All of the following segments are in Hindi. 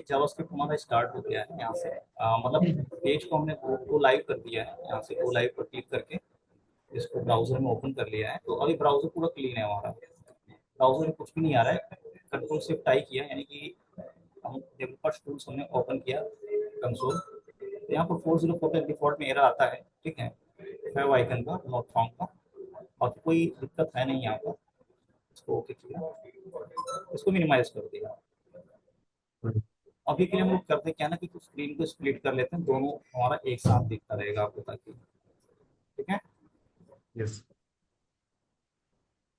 जावास्क्रिप्ट हमारा स्टार्ट हो गया है यहाँ से। मतलब पेज को हमने गो लाइव कर दिया है, यहाँ से गो लाइव पर क्लिक करके इसको ब्राउजर में ओपन कर लिया है। तो अभी ब्राउजर पूरा क्लीन है हमारा, ब्राउजर में कुछ भी नहीं आ रहा है। कंट्रोल शिफ्ट आई किया यानी कि हम डेवलपर्स टूल्स हमने ओपन किया कंसोल। तो यहाँ पर 4040 डिफॉल्ट में एरर आता है, ठीक है, फाइव आइकन का, नॉट फाउंड का। बाकी कोई दिक्कत है नहीं यहाँ पर। इसको ओके किया, इसको मिनिमाइज कर दिया। अभी के लिए हम लोग करते क्या ना कि स्क्रीन को स्प्लिट कर लेते हैं, दोनों हमारा एक साथ दिखता रहेगा आपको, ताकि ठीक है। यस।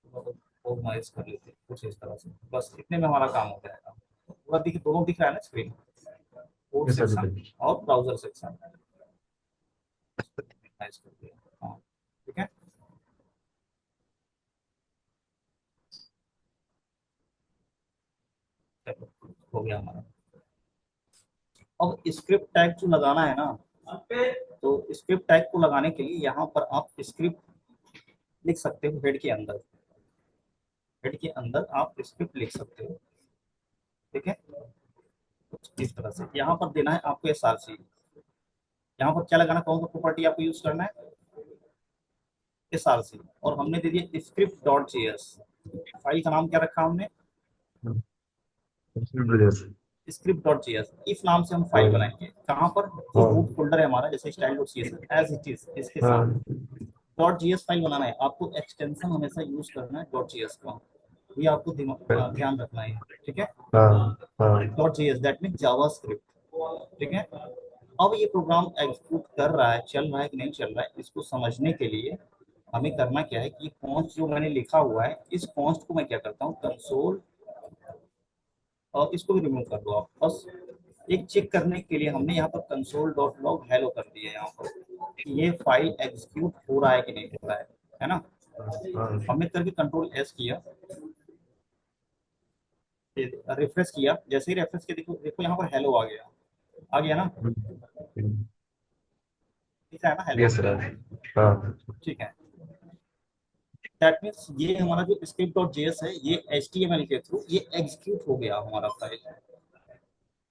ऑर्गेनाइज कर लेते हैं कुछ इस तरह से, बस इतने में हमारा काम हो जाएगा। पूरा दिख, दोनों दिख रहा है ना screen, code yes section sir. और ब्राउजर सेक्शन। ऑर्गेनाइज कर दिया, हाँ ठीक है। चलो, हो गया हमारा। अब स्क्रिप्ट टैग जो लगाना है ना, तो स्क्रिप्ट टैग को लगाने के लिए यहाँ पर आप स्क्रिप्ट लिख सकते हो। हेड के अंदर, हेड के अंदर आप स्क्रिप्ट लिख सकते हो, ठीक है। कुछ इस तरह से यहाँ पर देना है आपको एसआरसी। यहाँ पर क्या लगाना, कौन सा प्रॉपर्टी आपको यूज करना है, एसआरसी। और हमने दे दिया स्क्रिप्ट डॉट जेएस। फाइल का नाम क्या रखा हमने, स्क्रिप्ट डॉट जेएस। इस नाम से हम फाइल बनाएंगे। कहाँ पर, जो रूट फोल्डर है हमारा, जैसे style dot CS as it is, इसके साथ डॉट जीएस फाइल बनाना है आपको। एक्सटेंशन हमेशा यूज करना है डॉट जीएस का, ये आपको ध्यान रखना है, ठीक है। Dot GS that mean JavaScript, ठीक है। अब ये प्रोग्राम एग्जीक्यूट कर रहा है, चल रहा है कि नहीं चल रहा है, इसको समझने के लिए हमें करना क्या है कि कॉन्स्ट जो मैंने लिखा हुआ है, इस कॉन्स्ट को मैं क्या करता हूँ, कंसोल, और इसको भी रिमूव कर दो आप। बस एक चेक करने के लिए हमने यहाँ पर कंसोल डॉट लॉग हेलो कर दिया है यहाँ पर, कि ये फाइल एग्जीक्यूट हो रहा है कि नहीं हो रहा है ना। हमने करके कंट्रोल एस किया, रिफ्रेश किया। जैसे ही रिफ्रेश किया, देखो देखो यहाँ पर हेलो आ गया ना, दिख रहा है ना हेलो, यस सर। हाँ। ठीक है। दैट मीन्स ये हमारा जो स्क्रिप्ट डॉट जेएस है, ये एचटीएमएल के थ्रू ये एग्जीक्यूट हो गया हमारा फाइल,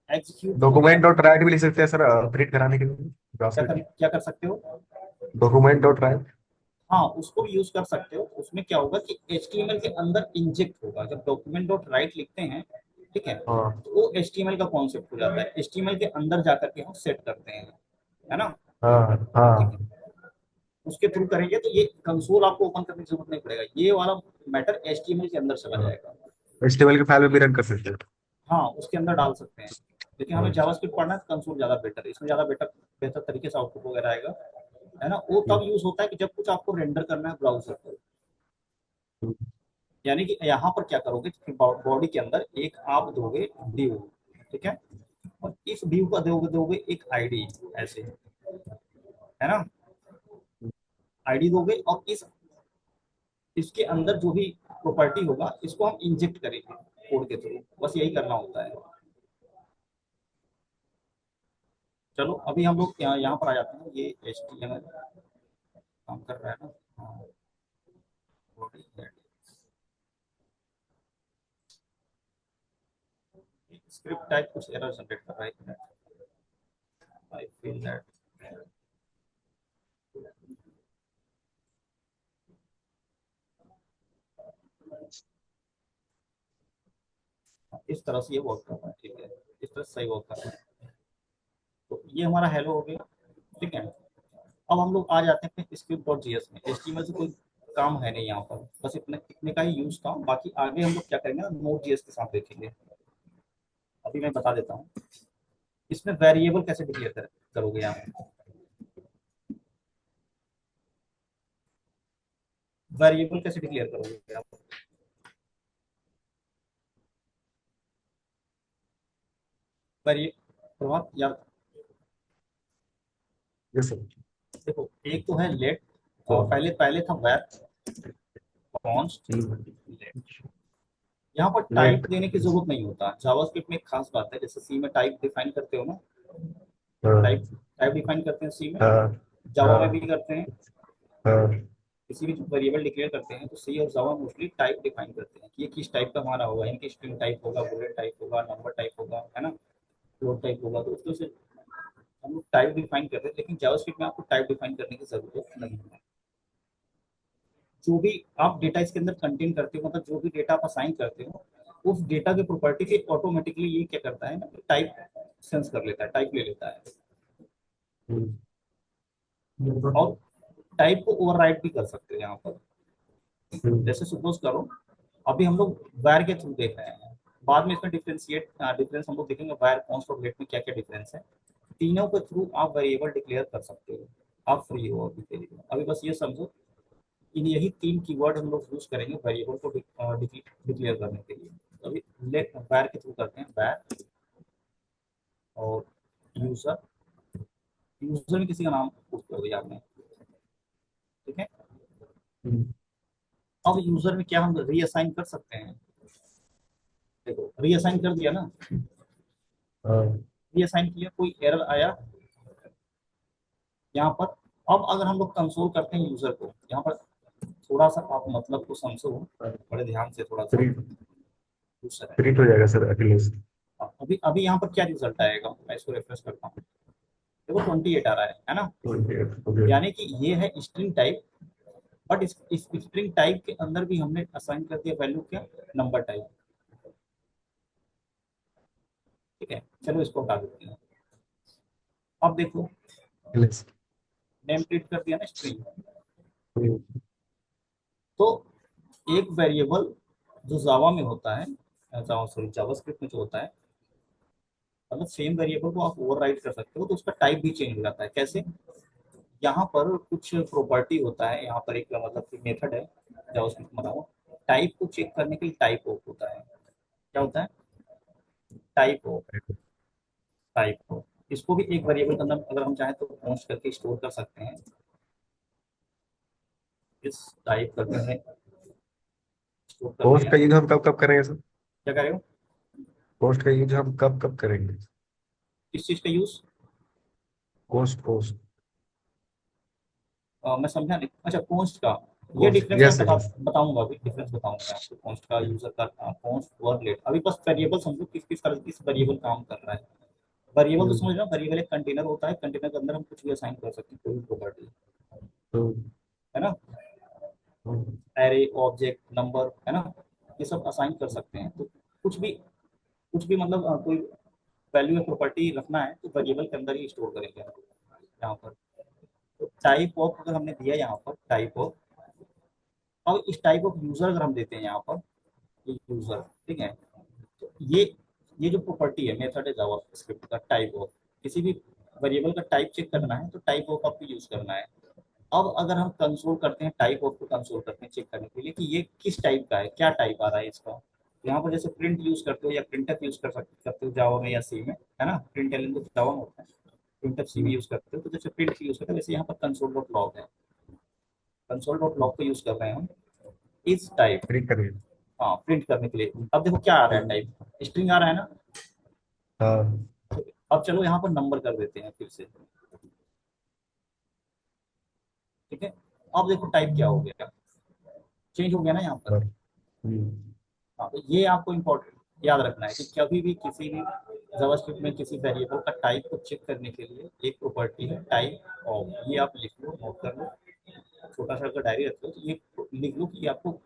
एग्जीक्यूट हो गया। डॉक्यूमेंट डॉट राइट भी लिख सकते हैं सर, प्रिंट कराने के लिए जावास्क्रिप्ट में। क्या कर सकते हो, डॉक्यूमेंट डॉट राइट। हाँ उसको भी यूज कर सकते हो। उसमें क्या होगा कि एचटीएमएल के अंदर इंजेक्ट होगा जब डॉक्यूमेंट डॉट राइट लिखते हैं, ठीक है। हाँ तो वो एचटीएमएल का कॉन्सेप्ट हो जाता है, एचटीएमएल के अंदर जाकर के हम सेट करते हैं, है ना, हाँ ठीक है। हाँ। उसके थ्रू करेंगे तो ये कंसोल आपको ओपन करने की जरूरत नहीं पड़ेगा, ये वाला मैटर एचटीएमएल के अंदर चला जाएगा। एचटीएमएल के फाइल में भी रन कर सकते हैं। हाँ उसके अंदर डाल सकते हैं। लेकिन हमें हाँ। जावास्क्रिप्ट पढ़ना है तो कंसोल ज्यादा बेटर है, इसमें ज्यादा बेहतर तरीके से आउटपुट वगैरह आएगा, है ना। वो तब यूज होता है कि जब कुछ आपको रेंडर करना है ब्राउजर पर। यानी कि यहाँ पर क्या करोगे कि बॉडी के अंदर एक आप दोगे व्यू, ठीक है। और इस व्यू का दोगे दोगे एक आईडी, ऐसे, है ना, आईडी दोगे। और इसके अंदर जो भी प्रॉपर्टी होगा इसको हम इंजेक्ट करेंगे कोड के थ्रू, बस यही करना होता है। चलो अभी हम लोग यहाँ पर आ जाते हैं। ये HTML काम कर रहा है ना, हाँ, स्क्रिप्ट टाइप कुछ एरर जनरेट कर रहा है, आई फील दैट। इस तरह से ये वर्क कर रहा है, ठीक है, इस तरह से सही वर्क कर रहा है। तो ये हमारा हेलो हो गया, ठीक है। अब हम लोग आ जाते हैं अपने स्क्रिप्ट डॉट जीएस में। एचटीएमएल से कोई काम है नहीं यहाँ पर, बस इतने का ही यूज था। बाकी आगे हम लोग क्या करेंगे ना, नोड जीएस के साथ देखेंगे। अभी मैं बता देता हूँ इसमें वेरिएबल कैसे डिक्लेयर करोगे यहाँ, वेरिएबल कैसे डिक्लेयर करोगे आप। प्रभात या यस सर। देखो, एक तो है लेट, और पहले पहले था वेर कॉन्स्ट लेट। यहाँ पर टाइप लेट। देने की जरूरत नहीं होता। जावास्क्रिप्ट में एक खास बात है, जैसे सी में टाइप डिफाइन करते हो ना, टाइप हाँ टाइप डिफाइन करते हैं सी में, हाँ जावा में भी हाँ करते हैं। हाँ। किसी भी वेरिएबल डिक्लेयर करते हैं तो सी और जावा मोस्टली टाइप डिफाइन करते हैं कि ये किस टाइप का हमारा होगा, इनकी स्ट्रिंग टाइप होगा, बुलेट टाइप होगा, नंबर टाइप होगा, है ना। फ्लोट टाइप होगा तो उसको से हम लोग टाइप डिफाइन करते हैं, लेकिन जावास्क्रिप्ट में आपको टाइप डिफाइन करने की जरूरत नहीं है। जो भी आप डेटा इसके अंदर कंटेन करते हो, मतलब जो भी डेटा आप असाइन करते हो, उस डेटा के प्रॉपर्टी से ऑटोमेटिकली ये क्या करता है ना, टाइप सेंस कर लेता है, टाइप ले लेता है, हम्म, और टाइप को ओवरराइड भी कर सकते हैं यहाँ पर। हम्म, जैसे सपोज करो, अभी हम लोग वायर के थ्रू देख रहे हैं, बाद में इसमें डिफरेंस हम लोग देखेंगे वायर कॉन्स्ट और लेट में क्या क्या डिफरेंस है। तीनों के थ्रू आप वेरिएबल डिक्लेयर कर सकते हो, आप फ्री हो अभी के लिए। अभी बस ये समझो, इन यही तीन कीवर्ड हम लोग यूज करेंगे वेरिएबल को डिक्लेयर करने के लिए। तो अभी लेट वायर के थ्रू करते हैं, वायर और यूजर। यूजर में किसी का नाम पुट कर दिया आपने, ठीक है। हम्म, अब यूजर में क्या हम रीअसाइन कर सकते हैं, देखो रीअसाइन कर दिया ना, हाँ, रीअसाइन किया, कोई एरर आया यहाँ पर। अब अगर हम लोग कंसोल करते हैं यूजर को, यहाँ पर थोड़ा सा आप मतलब को समझो बड़े ध्यान से थोड़ा सा। प्रिंट दूसरा है, प्रिंट हो जाएगा सर एटलीस्ट। अभी अभी यहाँ पर क्या रिजल्ट आएगा, मैं इसको रिफ्रेश करता हूँ, देखो 28 आ रहा है ना। ओके। यानी कि ये है स्ट्रिंग टाइप, बट इस स्ट्रिंग टाइप के अंदर भी हमने असाइन कर दिया वैल्यू क्या, नंबर टाइप, ठीक है। चलो इसको हटा देते हैं। अब देखो, एटलीस्ट। नेम प्रिंट कर दिया ना स्ट्रिंग। तो एक वेरिएबल जो जावा में होता है, जावा सॉरी जावास्क्रिप्ट में जो होता है, मतलब सेम वेरिएबल को आप ओवरराइड कर सकते हो तो उसका टाइप भी चेंज हो जाता है। कैसे, यहाँ पर कुछ प्रॉपर्टी होता है, यहाँ पर एक मतलब कि मेथड है जावास्क्रिप्ट में बनाओ, टाइप को चेक करने के लिए टाइप ऑफ होता है। क्या होता है, टाइप ऑफ, टाइप ऑफ। इसको भी एक वेरिएबल के अंदर अगर हम चाहें तो पहुंच करके स्टोर कर सकते हैं। इस टाइप करके हमने स्टोर कर पोस्ट लिया। का यूज हम कब कब करेंगे सर? क्या कर रहे हो, पोस्ट का यूज हम कब कब करेंगे? किस चीज का यूज, पोस्ट पोस्ट मैं समझा नहीं, अच्छा पोस्ट का। ये पोस्ट डिफरेंस मैं यस यस। बताऊंगा, अभी डिफरेंस बताऊंगा मैं आपको पोस्ट का, यूजर का पोस्ट और लेट। अभी बस वेरिएबल समझो किस किस तरह किस वेरिएबल काम कर रहा है। वेरिएबल तो समझ रहे हो, वेरिएबल एक कंटेनर होता है, कंटेनर के अंदर हम कुछ भी असाइन कर सकते हैं, कोई भी प्रॉपर्टी, है ना। एरे, ऑब्जेक्ट, नंबर, है ना, ये सब असाइन कर सकते हैं। तो कुछ भी मतलब कोई वैल्यू या प्रॉपर्टी रखना है तो वेरिएबल के अंदर ही स्टोर करेंगे हम यहाँ पर। तो टाइप ऑफ अगर हमने दिया यहाँ पर टाइप ऑफ, अब इस टाइप ऑफ यूजर अगर हम देते हैं यहाँ पर, ये यूजर, ठीक है। तो ये जो प्रॉपर्टी है, मेथड है जावास्क्रिप्ट का, टाइप ऑफ, किसी भी वेरिएबल का टाइप चेक करना है तो टाइप ऑफ आपको यूज करना है। अब अगर हम कंसोल करते हैं, टाइप ऑफ को कंसोल करते हैं चेक करने के लिए कि ये किस टाइप का है, क्या टाइप आ रहा है इसका। तो यहाँ पर जैसे प्रिंट यूज करते हो या प्रिंटफ यूज करते हो जावा में या सी में, है ना, प्रिंट एलिमेंट तो जावा में होता है, प्रिंटफ सी में यूज करते हो। तो जैसे प्रिंट यूज करते हो वैसे यहाँ पर कंसोल डॉट लॉग है, कंसोल डॉट लॉग को यूज कर रहे हैं हम इस टाइप, प्रिंट करेंगे। हाँ प्रिंट करने के लिए। अब देखो क्या आ रहा है, टाइप स्ट्रिंग आ रहा है ना। हाँ अब चलो यहाँ पर नंबर कर देते हैं फिर से, ठीक है। अब देखो टाइप क्या हो गया, चेंज हो गया ना यहाँ पर। हाँ, हम्म, हाँ, तो ये आपको इम्पोर्टेंट याद रखना है कि कभी भी किसी भी जावास्क्रिप्ट में किसी वेरिएबल का टाइप को चेक करने के लिए एक प्रॉपर्टी है टाइप ऑफ। ये आप लिख लो, नोट कर लो, छोटा सा अगर डायरी रखते हो तो ये लिख लो कि आपको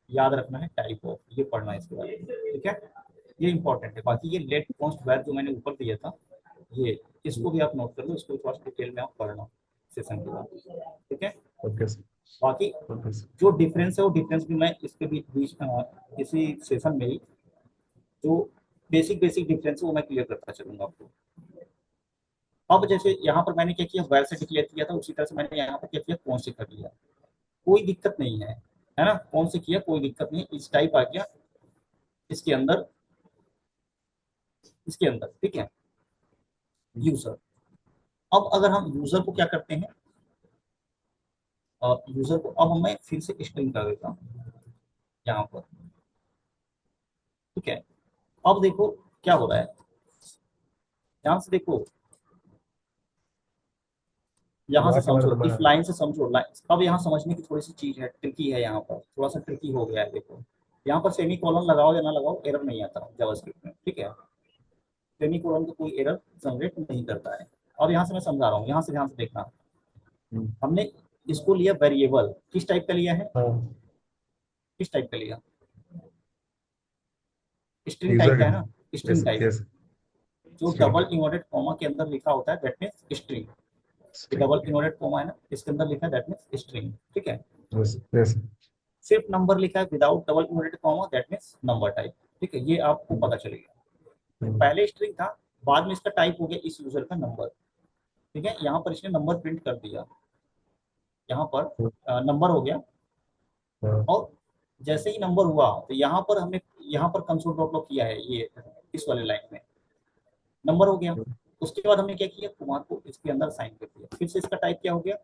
याद रखना है टाइप ऑफ, ये पढ़ना है इसके बारे में, ठीक है। ये इंपॉर्टेंट है। बाकी ये लेट कॉन्स्ट वेर जो मैंने ऊपर दिया था, ये इसको भी आप नोट कर लो, इसको थोड़ा सा डिटेल में आप पढ़ना सेशन के बाद, ठीक है। Okay sir. बाकी ओके सर। जो डिफरेंस है वो डिफरेंस भी मैं इसके बीच इसी सेशन में ही जो बेसिक बेसिक डिफरेंस है वो मैं क्लियर करता चलूंगा आपको। अब जैसे यहाँ पर मैंने क्या किया, वायर से डिक्लेयर किया था, उसी तरह से मैंने यहाँ पर क्या किया, कौन से कर लिया, कोई दिक्कत नहीं है ना, कौन से किया कोई दिक्कत नहीं, इस टाइप आ गया इसके अंदर, इसके अंदर, ठीक है, यूजर। अब अगर हम यूजर को क्या करते हैं, यूजर को अब मैं फिर से स्ट्रिंग कर देता हूँ यहाँ पर, ठीक है। अब देखो क्या हो रहा है, ध्यान से देखो, यहाँ से वाट वाला समझो, नंबर इस आ लाइन से समझो, लाइन अब यहाँ समझने की थोड़ी सी चीज है, ट्रिकी है, यहाँ पर थोड़ा सा ट्रिकी हो गया है। देखो यहाँ पर सेमी कॉलन लगाओ या ना लगाओ एरर नहीं आता जावास्क्रिप्ट में, ठीक है। सेमीकोलन का कोई एरर जनरेट नहीं करता है। अब यहाँ से मैं समझा रहा हूँ, यहाँ से ध्यान से देखना। हम्म, हमने इसको लिया वेरिएबल, किस टाइप का लिया है, हाँ किस टाइप का लिया, स्ट्रिंग टाइप यूजर का का। है ना, स्ट्रिंग यस टाइप। यस। जो स्ट्रिंग। डबल इन्वर्टेड कॉमा के अंदर लिखा होता है दैट मीन्स स्ट्रिंग। ये स्ट्रिंग। डबल इन्वर्टेड कॉमा है ना, इसके अंदर लिखा है दैट मीन्स स्ट्रिंग, ठीक है। Yes yes. सिर्फ नंबर लिखा है without double inverted comma that means number type, ठीक है, ये आपको पता चलेगा। तो पहले स्ट्रिंग था, बाद में इसका टाइप हो गया इस यूजर का नंबर, ठीक है। यहाँ पर इसने नंबर प्रिंट कर दिया, यहाँ पर नंबर हो गया। और जैसे ही नंबर हुआ तो यहाँ पर हमने, यहाँ पर कंसोल डॉट लॉग किया है, ये इस वाले लाइन में नंबर हो गया। उसके बाद हमने क्या किया, कुमार को इसके अंदर साइन कर दिया, फिर से इसका टाइप क्या हो गया,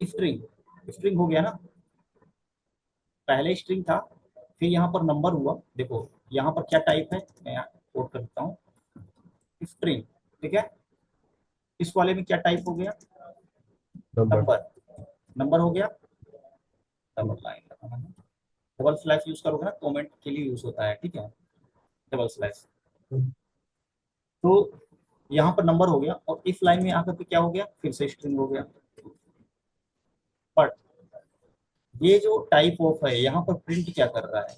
स्ट्रिंग, स्ट्रिंग हो गया ना। पहले स्ट्रिंग था, फिर यहाँ पर नंबर हुआ, देखो यहाँ पर क्या टाइप है, मैं यहाँ कोड कर देता हूँ, स्ट्रिंग, ठीक है। इस वाले में क्या टाइप हो गया, नंबर। नंबर, नंबर हो गया। डबल लाइन लगाना है, डबल स्लैश यूज करोगे ना, कमेंट के लिए यूज होता है, ठीक है, डबल स्लैश। तो यहाँ पर नंबर हो गया, और इस लाइन में आकर के क्या हो गया, फिर से स्ट्रिंग हो गया। बट ये जो टाइप ऑफ है यहाँ पर प्रिंट क्या कर रहा है,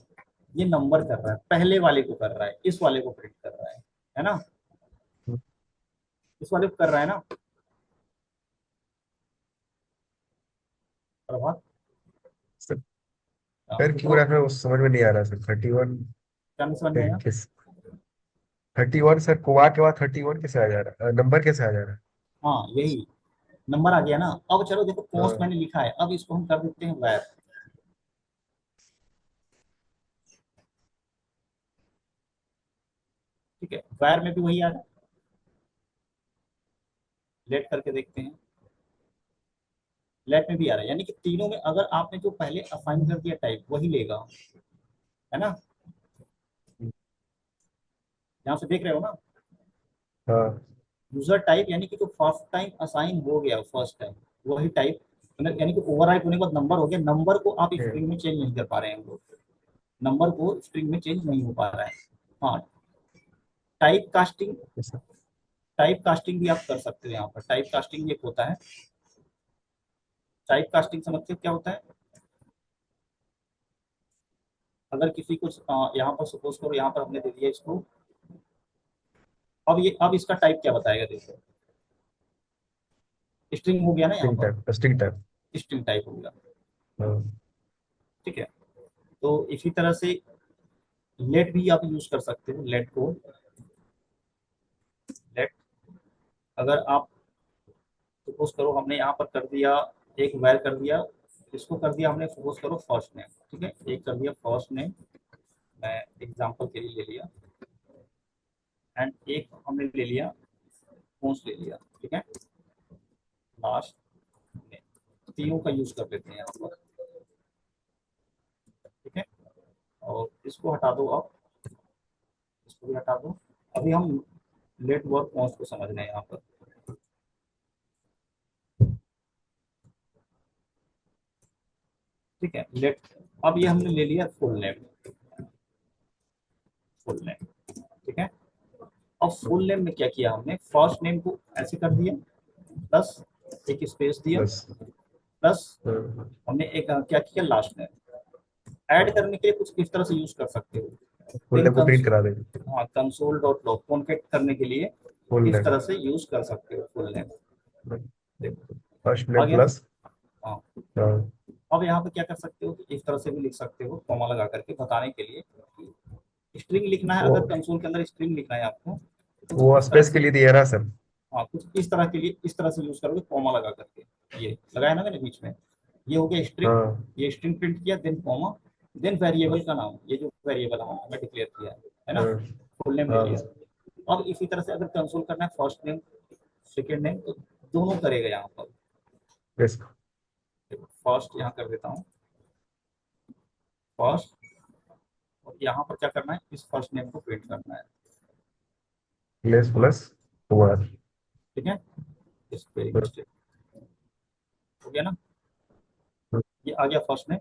ये नंबर कर रहा है, पहले वाले को कर रहा है, इस वाले को प्रिंट कर रहा है ना, इस वाले को कर रहा है ना प्रभात। सर क्यों तो रखा है वो समझ में नहीं आ रहा सर। 31 क्या नहीं समझ में आया, किस 31 सर, कुमार के बाद 31 कैसे आ जा रहा है, नंबर कैसे आ जा रहा हाँ यही नंबर आ गया ना। अब चलो देखो, है। कॉस्ट मैंने लिखा है, अब इसको हम कर देते हैं वैर, ठीक है। वैर में भी वही आ रहा है, लेट करके देखते हैं, लेट में भी आ रहा है, यानी कि तीनों में अगर आपने जो पहले असाइन कर दिया टाइप वही लेगा, है ना। यहाँ से देख रहे हो ना, हाँ यूजर टाइप यानी कि जो फर्स्ट टाइम असाइन हो गया फर्स्ट टाइम, वही टाइप, यानी कि ओवरराइट होने के बाद नंबर हो गया, नंबर को आप है। स्ट्रिंग में चेंज नहीं कर पा रहे हैं हम लोग, नंबर को स्ट्रिंग में चेंज नहीं हो पा रहा है। हाँ, type casting, yes, type casting भी आप कर सकते हो। यहाँ पर टाइप कास्टिंग एक होता है, टाइप कास्टिंग समझते हो क्या होता है, अगर किसी को यहाँ पर सपोज करो, यहाँ पर हमने दे दिया इसको, अब ये, अब इसका टाइप क्या बताएगा, देखो स्ट्रिंग हो गया ना, यहाँ स्ट्रिंग पर type, string type. String type हो गया, हाँ ठीक है। तो इसी तरह से लेट भी आप यूज कर सकते हो, लेट को, लेट अगर आप सपोज करो हमने यहाँ पर कर दिया, एक वैर कर दिया, इसको कर दिया हमने सपोज करो फर्स्ट नेम, ठीक है, एक कर दिया फर्स्ट नेम, मैं एग्जांपल के लिए ले लिया, एंड एक हमने ले लिया पोस्ट ले लिया, ठीक है, लास्ट नेम, तीनों का यूज कर लेते हैं यहाँ पर, ठीक है। और इसको हटा दो, आप इसको भी हटा दो। अभी हम लेट वर्क पोस्ट को समझ रहे हैं यहाँ पर, ठीक है, लेट। अब ये हमने ले लिया फुल नेम, फुल नेम, ठीक है। अब फुल नेम में क्या किया हमने, फर्स्ट नेम को ऐसे कर दिया, प्लस एक स्पेस दिया, बस। प्लस हाँ हमने एक क्या किया, लास्ट नेम। ऐड करने के लिए कुछ इस तरह से यूज कर सकते हो, फुल देन नेम को प्रिंट करा देंगे। हाँ कंसोल डॉट लॉग कॉन्केट करने के लिए फुल इस नेम। तरह से यूज कर सकते हो फुल नेम, देखो फर्स्ट आ नेम गया ना। प्लस। हाँ, हाँ अब यहाँ पे क्या कर सकते हो कि इस तरह से भी लिख सकते हो, कॉमा लगा करके बताने के लिए, स्ट्रिंग लिखना है, वो अगर कंसोल के अंदर स्ट्रिंग लिखना है आपको तो कुछ वो इस तरह स्पेस के से, लिए दिया रहा सर। हाँ कुछ इस तरह के लिए, इस तरह से यूज करोगे कॉमा लगा करके, ये लगाया ना मैंने बीच में, ये हो गया स्ट्रिंग, हाँ ये स्ट्रिंग प्रिंट किया, देन कॉमा, देन वेरिएबल का नाम, ये जो वेरिएबल हमने डिक्लेयर किया है ना, हाँ फुल नेम ले हाँ। लिया। अब इसी तरह से अगर कंसोल करना है फर्स्ट नेम सेकेंड नेम, तो दोनों करेगा यहाँ पर, यस। फर्स्ट यहाँ कर देता हूँ फर्स्ट, और यहाँ पर क्या करना है, इस फर्स्ट नेम को प्रिंट करना है, लेस प्लस कुमार। ठीक है, इस वेरी मिस्टेक हो गया ना, ये आ गया फर्स्ट नेम।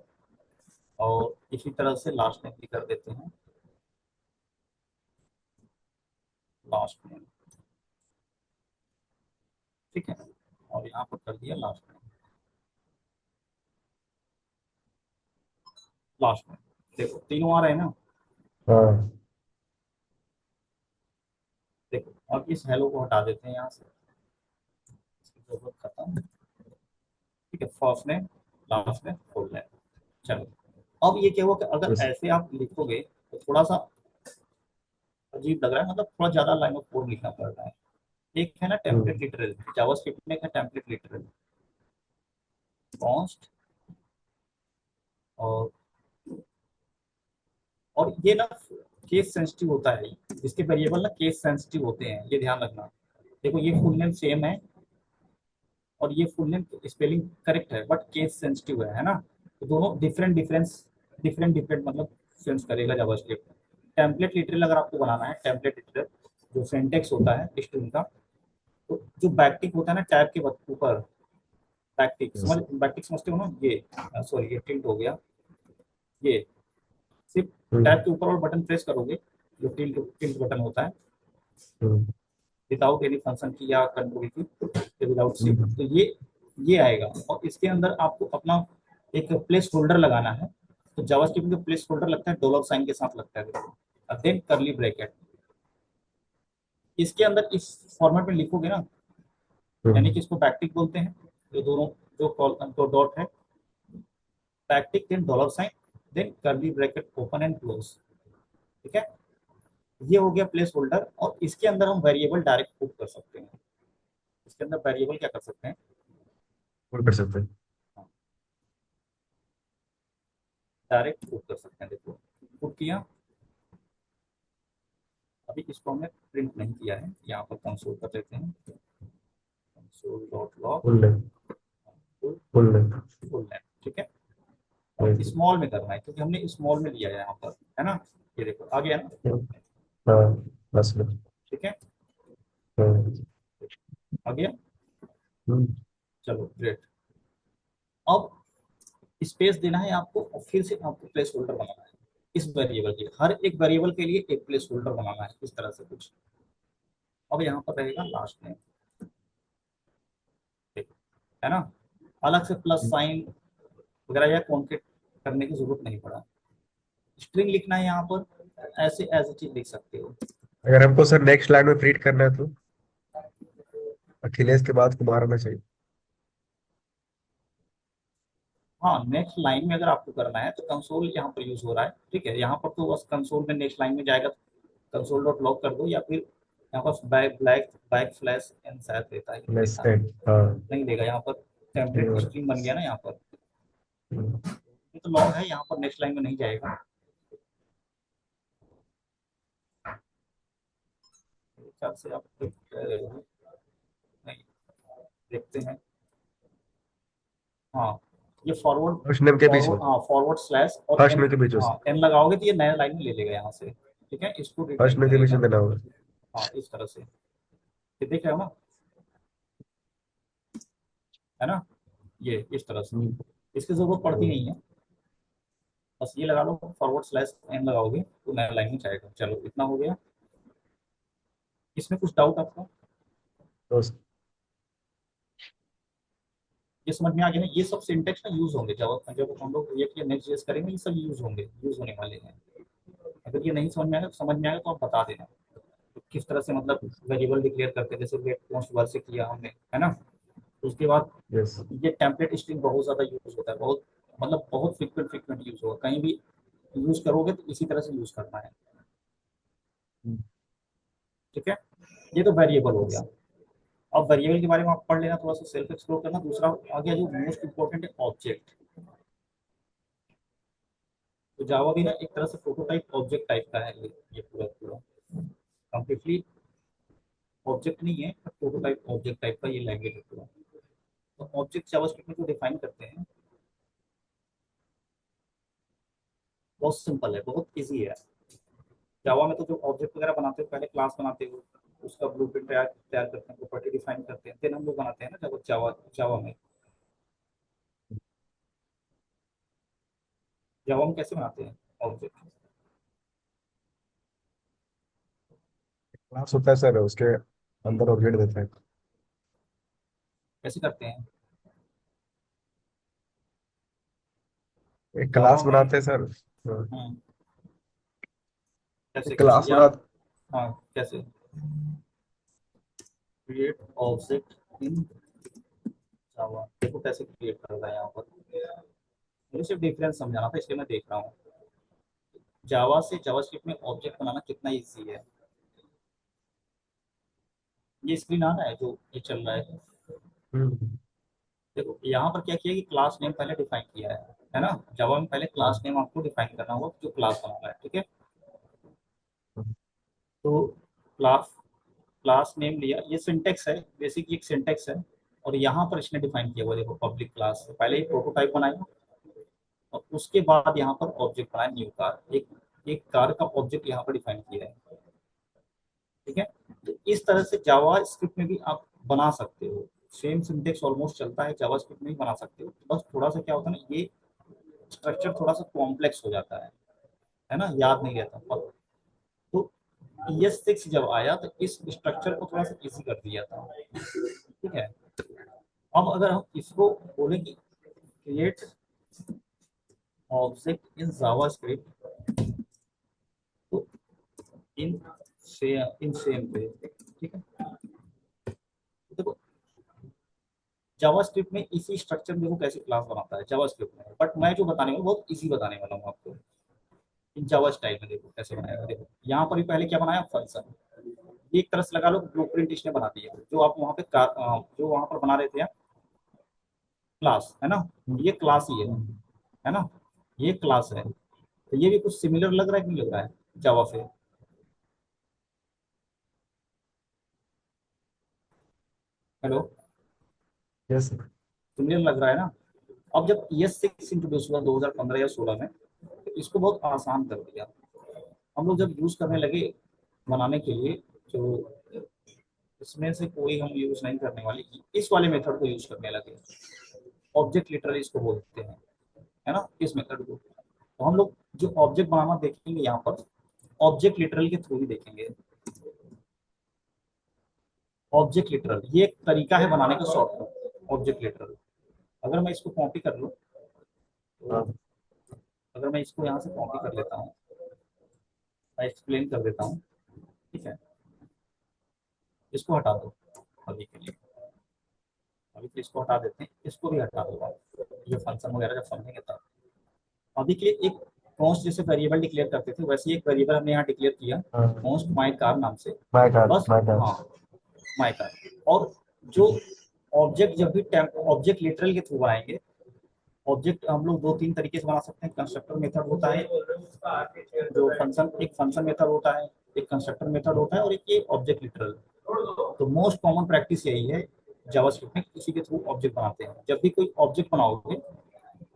और इसी तरह से लास्ट नेम भी कर देते हैं, लास्ट में, ठीक है, और यहाँ पर कर दिया लास्ट में, लास्ट में। देखो तीनों आ रहे हैं ना। हाँ देखो अब इस हेलो को हटा देते हैं यहाँ से, इसकी जरूरत खत्म। ठीक है, first name, last name, full name. चलो, अब ये क्या हुआ कि अगर बस। ऐसे आप लिखोगे तो थोड़ा सा अजीब लग रहा है, मतलब थोड़ा ज्यादा लाइन ऑफ कोड लिखना पड़ रहा है। एक है ना टेम्पलेट हम्म, लिटरल, जावास्क्रिप्ट में एक है टेम्पलेट लिटरल, कॉन्स्ट, और ये ना केस सेंसिटिव होता है, इसके वेरिएबल ना केस सेंसिटिव होते हैं, ये ध्यान रखना। देखो ये फुल नेम सेम है और ये फुल नेम स्पेलिंग करेक्ट है, बट केस सेंसिटिव है ना। तो दोनों डिफरेंट डिफरेंट मतलब सेंस करेगा जावास्क्रिप्ट। टेम्पलेट लिटरल अगर आपको बनाना है, टेम्पलेट लिटरल जो सिंटेक्स होता है स्ट्रिंग का, तो जो बैकटिक होता है ना टैब के ऊपर, बैकटिक yes, बैकटिक समझते हो ना, ये सॉरी ये टिल्ट हो गया, ये सिर्फ टैब हम्म, के ऊपर और बटन प्रेस करोगे, जो टिल्ट टिल्ट बटन होता है, हम्म, विदाउट एनी फंक्शन की या कंट्रोल की, विदाउट सी, हम्म, तो ये आएगा। और इसके अंदर आपको अपना एक प्लेस होल्डर लगाना है। तो जावास्क्रिप्ट में प्लेस होल्डर लगता है डॉलर साइन के साथ लगता है, देन करली ब्रैकेट। इसके अंदर इस फॉर्मेट में लिखोगे ना, यानी कि इसको बैकटिक बोलते हैं, जो दोनों जो कॉल दो डॉट है, backtick then dollar sign then curly bracket open and close. ठीक है, ये हो गया प्लेस होल्डर। और इसके अंदर हम वेरिएबल डायरेक्ट पुट कर सकते हैं। इसके अंदर वेरिएबल क्या कर सकते हैं, वो कर सकते हैं। डायरेक्ट पुट कर सकते हैं। देखो पुट किया, अभी इसको हमने प्रिंट नहीं किया है, यहाँ पर कंसोल कर देते हैं, console dot log full name, full full name. Full name. ठीक है, और स्मॉल में करना है क्योंकि हमने स्मॉल में लिया है यहाँ पर, है ना। ये देखो आ गया ना। हाँ बस में। ठीक है, हाँ, आ गया। हम्म, चलो ग्रेट। अब स्पेस देना है आपको और फिर से आपको प्लेस होल्डर बनाना है। इस वेरिएबल के हर एक वेरिएबल के लिए एक प्लेस होल्डर बनाना है, इस तरह से कुछ। अब यहाँ पर रहेगा लास्ट में, है ना। अलग से प्लस साइन वगैरह या कॉन्केट करने की जरूरत नहीं पड़ा। स्ट्रिंग लिखना है यहाँ पर, ऐसे एज इट इज लिख सकते हो। अगर हमको सर नेक्स्ट लाइन में प्रिंट करना है तो अखिलेश के बाद कुमार होना चाहिए। हाँ, नेक्स्ट लाइन में अगर आपको करना है तो कंसोल यहाँ पर यूज हो रहा है, ठीक है। यहाँ पर तो बस कंसोल में नेक्स्ट लाइन में जाएगा, कंसोल डॉट लॉग कर दो, या फिर यहाँ पर back black back slash N शायद देता है, नेक्स्ट देता है, टाइम हाँ। नहीं देगा यहाँ पर। ये टेम्पलेट वाला। स्ट्रिंग बन गया ना यहाँ पर, हम्म, ये तो लॉग है, यहाँ पर नेक्स्ट लाइन में नहीं जाएगा। मेरे ख्याल से आप नहीं, देखते हैं। हाँ, ये फॉरवर्ड, फर्स्ट नेम के बीच में। हाँ फॉरवर्ड स्लैश और फर्स्ट एन, नेम के बीच में। हाँ एन लगाओगे तो ये नया लाइन में ले लेगा यहाँ से। ठीक है, इसको फर्स्ट रिटर्न नेम के बीच करेगा। में देना होगा। हाँ इस तरह से, ये देख रहे हो ना, है ना, ये इस तरह से। हम्म, इसकी जरूरत पड़ती हम्म, नहीं है, बस ये लगा लो, फॉरवर्ड स्लैश एन लगाओगे तो नया लाइन में जाएगा। चलो इतना हो गया। इसमें कुछ डाउट आपका, तो ये समझ में आ गया ना। ये सब सिंटेक्स ना यूज होंगे जब जब हम लोग ये नेक्स्ट जेस करेंगे, ये सब यूज होंगे, यूज होने वाले हैं। अगर ये नहीं समझ में आएगा तो समझ में आएगा तो आप बता देना, तो किस तरह से मतलब वेरिएबल डिक्लेयर करते हैं, जैसे गेट पोस्ट वर्ड से किया हमने, है ना। उसके बाद यस। ये टेम्पलेट स्ट्रिंग बहुत ज्यादा यूज होता है, बहुत मतलब बहुत फ्रिक्वेंट यूज होगा, कहीं भी यूज करोगे तो इसी तरह से यूज करना है। ठीक है, ये तो वेरिएबल हो गया। अब वेरिएबल के बारे में आप पढ़ लेना, थोड़ा सा सेल्फ एक्सप्लोर करना। दूसरा आ गया जो मोस्ट इंपॉर्टेंट है, ऑब्जेक्ट। तो जावा भी ना एक तरह से प्रोटोटाइप ऑब्जेक्ट टाइप का है, ये पूरा पूरा कंप्लीटली ऑब्जेक्ट नहीं है, प्रोटोटाइप ऑब्जेक्ट टाइप का ये लैंग्वेज है पूरा। तो ऑब्जेक्ट जावास्क्रिप्ट में जो डिफाइन करते हैं, बहुत सिंपल है, बहुत इजी है। जावा में तो जो ऑब्जेक्ट वगैरह बनाते हो, पहले क्लास बनाते हो, उसका ब्लूप्रिंट तैयार तैयार करते हैं, प्रॉपर्टी डिफाइन करते हैं, फिर हम लोग बनाते हैं ना जब जावा जावा में। जावा में कैसे बनाते हैं ऑब्जेक्ट, क्लास होता है सर, उसके अंदर ऑब्जेक्ट देते हैं। कैसे करते हैं? एक जावा क्लास में। बनाते हैं सर। हाँ, हम्म। कैसे एक कैसे क्लास यार? बना। हाँ, कैसे? क्रिएट ऑब्जेक्ट इन जावा, देखो कैसे क्रिएट कर रहा है यहाँ पर। मुझे सिर्फ डिफरेंस समझाना था, इसलिए मैं देख रहा हूँ। जावा से जावास्क्रिप्ट में ऑब्जेक्ट बनाना कितना इजी है। ये स्क्रीन आ रहा है जो ये चल रहा है? हम्म। देखो यहाँ पर क्या किया कि क्लास नेम पहले डिफाइन किया है ना? जावा में पहले क्लास हाँ। नेम आपको डिफाइन करना होगा जो क्लास बनाना है, ठीक है? हाँ। तो क्लास क्लास नेम लिया, ये सिंटेक्स है, बेसिक एक सिंटेक्स है। और यहाँ पर इसने डिफाइन किया हुआ, देखो पब्लिक क्लास पहले ही प्रोटोटाइप बनाया, और उसके बाद यहाँ पर ऑब्जेक्ट बनाया न्यू कार, एक एक कार का ऑब्जेक्ट यहाँ पर डिफाइन किया है, ठीक है? तो इस तरह से जावा स्क्रिप्ट में भी आप बना सकते हो। सेम सिंटेक्स ऑलमोस्ट चलता है, जावा स्क्रिप्ट में भी बना सकते हो, बस थोड़ा सा क्या होता है ना, ये स्ट्रक्चर थोड़ा सा कॉम्प्लेक्स हो जाता है ना, याद नहीं रहता पर। तो ES6 जब आया तो इस स्ट्रक्चर को थोड़ा सा इजी कर दिया था, ठीक है? अब अगर हम इसको बोले कि क्रिएट ऑब्जेक्ट इन जावास्क्रिप्ट, तो इन इन सेम पे, ठीक है? देखो जावास्क्रिप्ट में इसी स्ट्रक्चर में देखो कैसे क्लास बनाता है जावास्क्रिप्ट में, बट मैं जो बताने वाला हूँ बहुत इजी बताने वाला हूँ आपको। इन जावा स्टाइल में देखो कैसे बनाएगा, देखो यहाँ पर भी पहले क्या बनाया, फंक्शन। एक तरह से लगा लो ब्लूप्रिंट इसने बना दिया, जो आप वहाँ पे जो वहाँ पर बना रहे थे क्लास, है ना? ये क्लास ही है ना? ये क्लास है, तो ये भी कुछ सिमिलर लग रहा है कि नहीं लग रहा है जावा से? हेलो? यस। सिमिलर लग रहा है ना? अब जब ES6 इंट्रोड्यूस हुआ 2015 या 16 में, तो इसको बहुत आसान कर दिया। हम लोग जब यूज करने लगे बनाने के लिए, तो इसमें से कोई हम यूज नहीं करने वाले, इस वाले मेथड को यूज करने लगे। ऑब्जेक्ट लिटरली इसको बोलते हैं, है ना, इस मेथड को। तो हम लोग जो ऑब्जेक्ट बनाना देखेंगे यहाँ पर, ऑब्जेक्ट लिटरल के थ्रू ही देखेंगे। ऑब्जेक्ट लिटरल ये एक तरीका है बनाने का शॉर्टकट, ऑब्जेक्ट लिटरल। अगर मैं इसको कॉपी कर लूँ, तो हाँ। अगर मैं इसको यहाँ से कॉपी कर लेता हूँ, मैं एक्सप्लेन कर देता हूँ, ठीक है? इसको हटा दो अभी के लिए, अभी के लिए इसको हटा देते हैं, इसको भी हटा दो आप, ये फंक्शन वगैरह जब समझेंगे तब। अभी के लिए एक कॉन्स्ट जैसे वेरिएबल डिक्लेयर करते थे, वैसे ही एक वेरिएबल हमने यहाँ डिक्लेयर किया, हाँ। कॉन्स्ट माई कार नाम से। माय कार्ड, बस, माय कार्ड। हाँ, माई कार। और जो ऑब्जेक्ट जब भी ऑब्जेक्ट लिटरल के थ्रू बनाएंगे, ऑब्जेक्ट हम लोग दो तीन तरीके से बना सकते हैं। कंस्ट्रक्टर मेथड होता है, जो फंक्शन, एक फंक्शन मेथड होता है, एक कंस्ट्रक्टर मेथड होता है, और एक ये ऑब्जेक्ट लिटरल। तो मोस्ट कॉमन प्रैक्टिस यही है जावास्क्रिप्ट में, किसी के थ्रू ऑब्जेक्ट बनाते हैं। जब भी कोई ऑब्जेक्ट बनाओगे,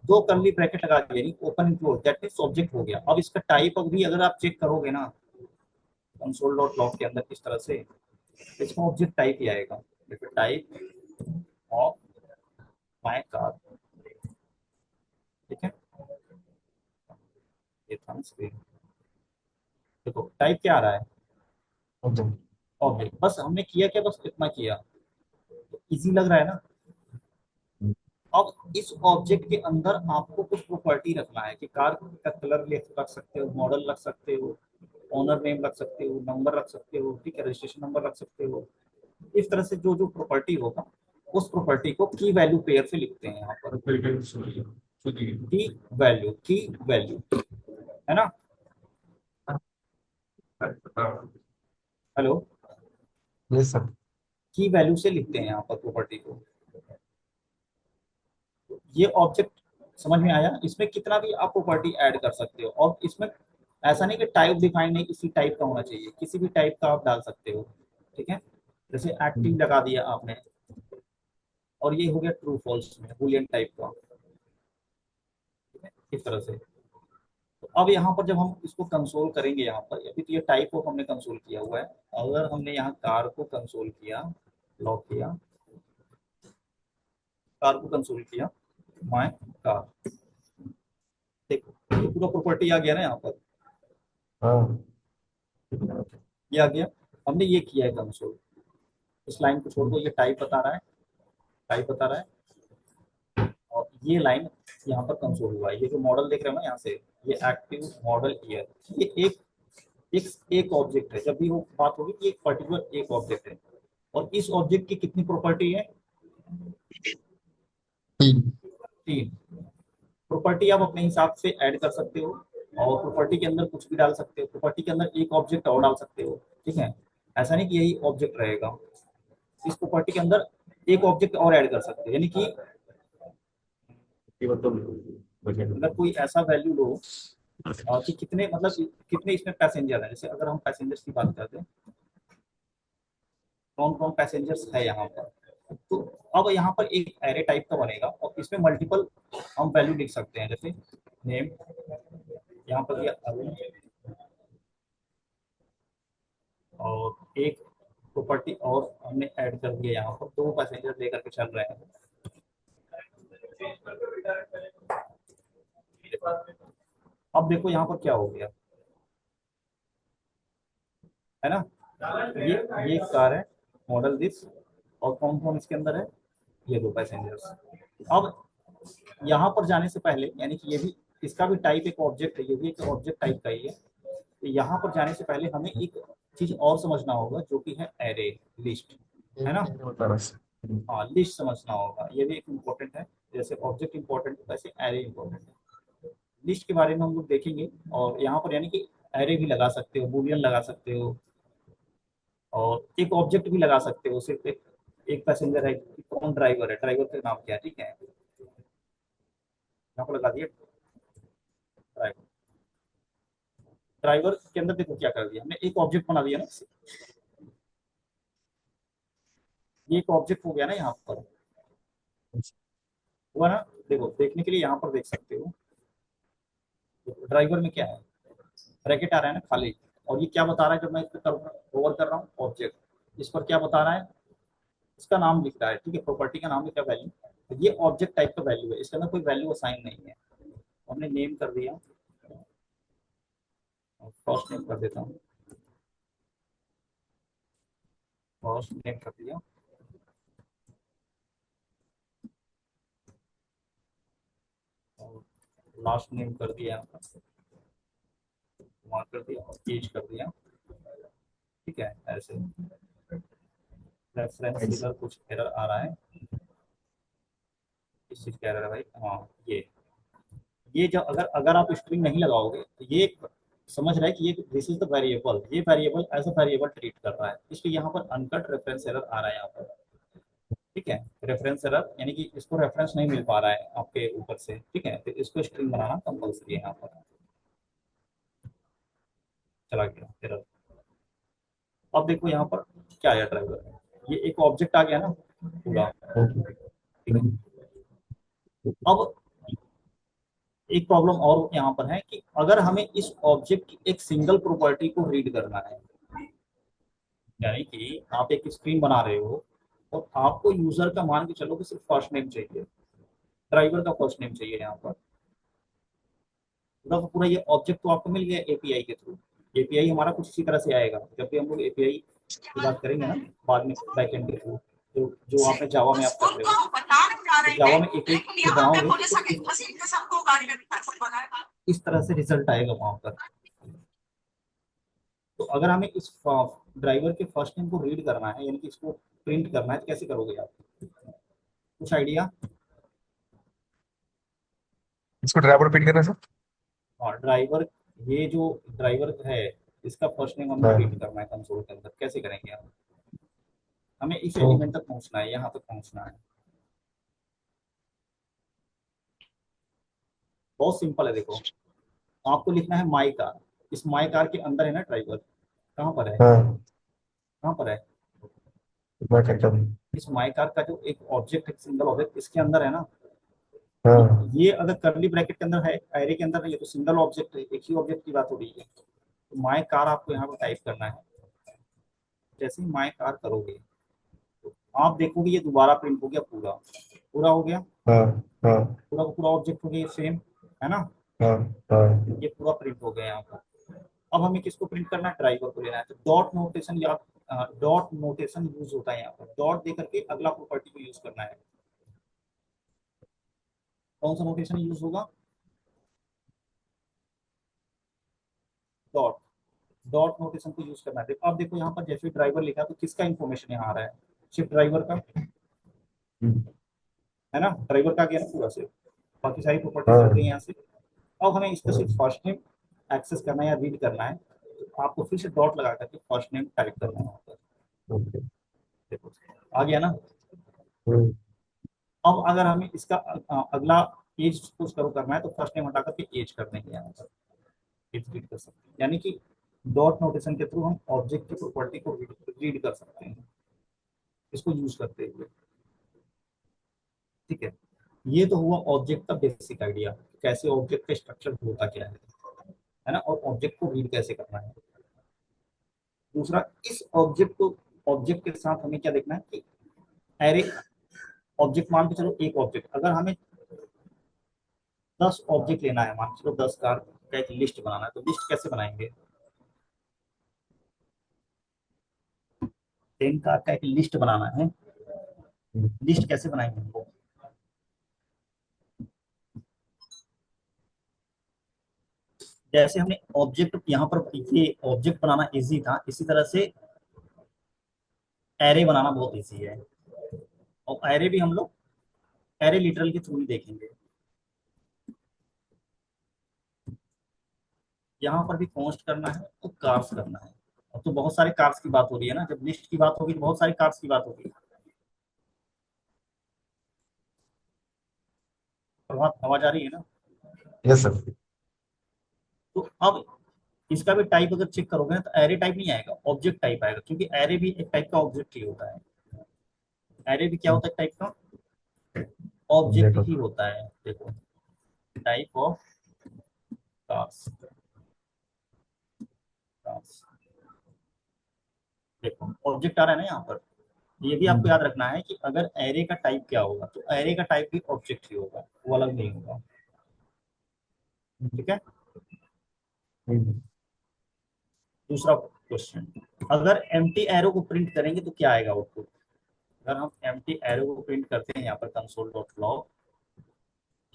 दो करली ब्रैकेट लगा दिए, open and close, that means object हो गया। अब इसका टाइप भी अगर आप चेक करोगे ना कंसोल डॉट लॉग के अंदर किस तरह से, इसका ऑब्जेक्ट टाइप ही आएगा, देखो टाइप ऑफ माय कार, ठीक है? ये था स्क्रीन, देखो टाइप क्या आ रहा है, ऑब्जेक्ट। ऑब्जेक्ट। बस हमने किया क्या, बस इतना किया, इजी लग रहा है ना? अब इस ऑब्जेक्ट के अंदर आपको कुछ प्रॉपर्टी रखना है कि कार का कलर रख सकते हो, मॉडल रख सकते हो, ओनर नेम रख सकते हो, नंबर रख सकते हो, ठीक है, रजिस्ट्रेशन नंबर रख सकते हो। इस तरह से जो जो प्रॉपर्टी होगा, उस प्रॉपर्टी को की वैल्यू पेयर से लिखते हैं यहाँ पर। की वैल्यू, है ना? हेलो? Yes sir. की वैल्यू से लिखते हैं यहाँ पर प्रॉपर्टी को। ये ऑब्जेक्ट समझ में आया? इसमें कितना भी आप प्रॉपर्टी ऐड कर सकते हो, और इसमें ऐसा नहीं कि टाइप डिफाइन नहीं, इसी टाइप का होना चाहिए, किसी भी टाइप का आप डाल सकते हो, ठीक है? जैसे एक्टिव लगा दिया आपने, और ये हो गया ट्रू फॉल्स में बुलियन टाइप का, ठीक है? इस तरह से। तो अब यहाँ पर जब हम इसको कंसोल करेंगे, यहाँ पर अभी तो ये टाइप ऑफ हमने कंसोल किया हुआ है। अगर हमने यहाँ कार को कंसोल किया, लॉक किया, कार को कंसोल किया, माय कार, देखो ये पूरा प्रॉपर्टी आ गया ना यहाँ पर, हाँ। ये आ गया। हमने ये किया है कंसोल। इस लाइन को छोड़ दो, ये टाइप बता रहा है, टाइप बता रहा है, और ये लाइन यहाँ पर कंसोल हुआ है। ये जो मॉडल देख रहे हो ना यहाँ से, ये एक्टिव मॉडल ईयर, ये एक ऑब्जेक्ट है। जब भी वो बात होगी कि एक पर्टिकुलर एक ऑब्जेक्ट है, और इस ऑब्जेक्ट की कितनी प्रॉपर्टी है? 3। 3 प्रॉपर्टी आप अपने हिसाब से ऐड कर सकते हो, और प्रॉपर्टी के अंदर कुछ भी डाल सकते हो। प्रॉपर्टी के अंदर एक ऑब्जेक्ट और डाल सकते हो, ठीक है। ऐसा नहीं कि यही ऑब्जेक्ट रहेगा, इस प्रॉपर्टी के अंदर एक ऑब्जेक्ट और ऐड कर सकते हो। यानी कि ये मतलब अगर कोई ऐसा वैल्यू लो कि कितने, मतलब कितने इसमें पैसेंजर है। जैसे अगर हम पैसेंजर्स की बात करते हैं, कौन कौन पैसेंजर्स है यहाँ पर, तो अब यहाँ पर एक एरे टाइप का बनेगा, और इसमें मल्टीपल हम वैल्यू लिख सकते हैं। जैसे नेम यहाँ पर दिया अरुण, और एक प्रॉपर्टी और हमने ऐड कर दिया यहाँ पर, 2 पैसेंजर लेकर के चल रहे हैं। अब देखो यहाँ पर क्या हो गया, है ना। ये एक कार है, मॉडल दिस, और कौन कौन इसके अंदर है, ये 2 पैसेंजर्स। अब यहाँ पर जाने से पहले, यानी कि ये भी, इसका भी टाइप एक ऑब्जेक्ट है, ये भी एक ऑब्जेक्ट टाइप का ही है। तो यहाँ पर जाने से पहले हमें एक चीज और समझना होगा, जो कि है एरे लिस्ट, है ना। बता रहा। हाँ, लिस्ट समझना होगा, ये भी एक इम्पोर्टेंट है। जैसे ऑब्जेक्ट इम्पोर्टेंट है, वैसे एरे इम्पोर्टेंट है। लिस्ट के बारे में हम लोग देखेंगे, और यहाँ पर यानी कि एरे भी लगा सकते हो, बूलियन लगा सकते हो, और एक ऑब्जेक्ट भी लगा सकते हो। सिर्फ एक पैसेंजर है, कौन ड्राइवर है, ड्राइवर का नाम क्या है, ठीक है, यहाँ पर लगा दिया ड्राइवर। ड्राइवर के अंदर देखो क्या कर दिया हमने, एक ऑब्जेक्ट बना दिया ना, ये एक ऑब्जेक्ट हो गया ना यहाँ पर, हुआ ना। देखो, देखने के लिए यहाँ पर देख सकते हो, ड्राइवर में क्या है, ब्रैकेट आ रहा है ना खाली, और ये क्या बता रहा है जब मैं इस पर ओवर कर रहा हूँ, ऑब्जेक्ट। इस पर क्या बता रहा है, इसका नाम लिख रहा है, ठीक है, प्रॉपर्टी का नाम लिख रहा है, वैल्यू। तो ये ऑब्जेक्ट टाइप का वैल्यू है, इसके अंदर कोई वैल्यू असाइन नहीं है। हमने नेम कर दिया, फर्स्ट नेम कर देता हूँ, फर्स्ट नेम कर दिया, और लास्ट नेम कर दिया, मार्क कर दिया, और एज कर दिया, ठीक है। ऐसे रेफरेंस इधर कुछ एरर आ रहा है, इस चीज का एरर है भाई। हाँ, ये जब अगर अगर आप स्ट्रिंग नहीं लगाओगे, तो ये समझ रहा है कि ये दिस इज द वेरिएबल, ये variable as a variable treat कर रहा है, इसलिए यहाँ पर अनकट रेफरेंस एरर आ रहा है यहाँ पर, ठीक है। रेफरेंस एरर यानी कि इसको रेफरेंस नहीं मिल पा रहा है आपके ऊपर से, ठीक है, तो इसको स्ट्रिंग बनाना कंपल्सरी है यहाँ पर। चला गया एरर। अब देखो यहाँ पर क्या आया, ड्राइवर में ये एक ऑब्जेक्ट आ गया ना पूरा, ठीक है। अब एक प्रॉब्लम और यहाँ पर है कि अगर हमें इस ऑब्जेक्ट की एक सिंगल प्रॉपर्टी को रीड करना है, यानी कि आप एक स्क्रीन बना रहे हो, और आपको यूजर का मान के चलो कि सिर्फ फर्स्ट नेम चाहिए, ड्राइवर का फर्स्ट नेम चाहिए यहाँ पर, पूरा का पूरा ये ऑब्जेक्ट तो आपको मिल गया एपीआई के थ्रू। एपीआई हमारा कुछ इसी तरह से आएगा, जब भी हम लोग एपीआई की बात करेंगे ना बाद में बैकएंड के थ्रू, तो जो आपने जावा में आप कर रहे हो, तो जावा में एपीआई जो बनाओगे इस तरह से रिजल्ट आएगा वहां पर। तो अगर हमें इस ड्राइवर के फर्स्ट नेम को रीड करना है, यानी कि इसको प्रिंट करना है, तो कैसे करोगे आप, कुछ आइडिया? इसको ड्राइवर पिन करना सर। और ड्राइवर, ये जो ड्राइवर है, इसका फर्स्ट नेम हमें प्रिंट हाँ, करना है कंसोल के अंदर, कैसे करेंगे आप? हमें इस तो एलिमेंट तक पहुंचना है, यहाँ तक पहुंचना है। बहुत सिंपल है, देखो, आपको लिखना है माई कार। इस माई कार के अंदर है ना ड्राइवर, कहाँ पर है, हाँ, कहाँ पर है, मैं करता हूँ। इस माई कार का जो एक ऑब्जेक्ट है, सिंगल ऑब्जेक्ट इसके अंदर है ना। ये, हाँ, ये अगर करली ब्रैकेट के अंदर है, एरे के अंदर है, ये तो सिंगल ऑब्जेक्ट है, एक ही ऑब्जेक्ट की बात हो रही है। तो माई कार आपको यहाँ पर टाइप करना है। जैसे ही माई कार करोगे, तो आप देखोगे ये दोबारा प्रिंट हो गया, पूरा पूरा हो गया, हाँ, हाँ, पूरा का पूरा ऑब्जेक्ट हो गया सेम, है ना। हाँ, हाँ, ये पूरा प्रिंट हो गया यहाँ पर। अब हमें किसको प्रिंट करना है, ड्राइवर को लेना है। तो डॉट नोटेशन या डॉट नोटेशन यूज होता है यहाँ पर, डॉट दे करके अगला प्रॉपर्टी को यूज करना है। कौन सा नोटेशन यूज होगा, डॉट, डॉट नोटेशन को यूज करना है। देखो अब देखो यहाँ पर जैसे ड्राइवर लिखा है तो किसका इन्फॉर्मेशन यहाँ आ रहा है, सिर्फ ड्राइवर का, है ना, ड्राइवर का गया ना पूरा से, बाकी सारी प्रॉपर्टीज चल हाँ रही है यहाँ से। अब हमें इसका सिर्फ हाँ फर्स्ट नेम एक्सेस करना है या रीड करना है, तो आपको फिर से डॉट लगा करके फर्स्ट नेम टाइप करना है यहाँ पर। ओके देखो आ गया ना। हम्म अब अगर हमें इसका अगला एज को करो करना है तो फर्स्ट नेम हटा करके एज कर देंगे यहाँ पर, एज रीड कर सकते हैं। यानी कि डॉट नोटेशन के थ्रू हम ऑब्जेक्ट की प्रॉपर्टी को रीड कर सकते हैं इसको यूज करते हुए। ठीक है, ये तो हुआ ऑब्जेक्ट का बेसिक आइडिया, कैसे ऑब्जेक्ट का स्ट्रक्चर होता क्या है ना, और ऑब्जेक्ट को रीड कैसे करना है। दूसरा, इस ऑब्जेक्ट को, ऑब्जेक्ट के साथ हमें क्या देखना है कि एरे, ऑब्जेक्ट मान के चलो एक ऑब्जेक्ट, अगर हमें 10 ऑब्जेक्ट लेना है, मान के चलो 10 कार का एक लिस्ट बनाना है, तो लिस्ट कैसे बनाएंगे, 10 कार का एक लिस्ट बनाना है, लिस्ट कैसे बनाएंगे हमको। जैसे हमने ऑब्जेक्ट यहाँ पर, ये ऑब्जेक्ट बनाना इजी था, इसी तरह से एरे बनाना बहुत इजी है। और एरे भी हम लोग एरे लिटरल के थ्रू ही देखेंगे। यहाँ पर भी कॉन्स्ट करना है तो कार्स करना है। अब तो बहुत सारे कार्स की बात हो रही है ना, जब लिस्ट की बात होगी तो बहुत सारे कार्स की बात होगी। प्रभात आवाज आ रही है ना। यस सर तो अब इसका भी टाइप अगर चेक करोगे ना तो एरे टाइप नहीं आएगा, ऑब्जेक्ट टाइप आएगा, क्योंकि एरे भी एक टाइप का ऑब्जेक्ट ही होता है। एरे भी क्या होता है टाइप का, ऑब्जेक्ट देखो ही होता है। देखो, टाइप ऑफ कार्स, कार्स, देखो ऑब्जेक्ट आ रहा है ना यहाँ पर। ये भी आपको याद रखना है कि अगर एरे का टाइप क्या होगा, तो एरे का टाइप भी ऑब्जेक्ट ही होगा, वो अलग नहीं होगा। ठीक है। दूसरा क्वेश्चन, अगर एम्प्टी एरो को प्रिंट करेंगे तो क्या आएगा आउटपुट। अगर हम एम्प्टी एरो को प्रिंट करते हैं यहाँ पर कंसोल डॉट लॉग,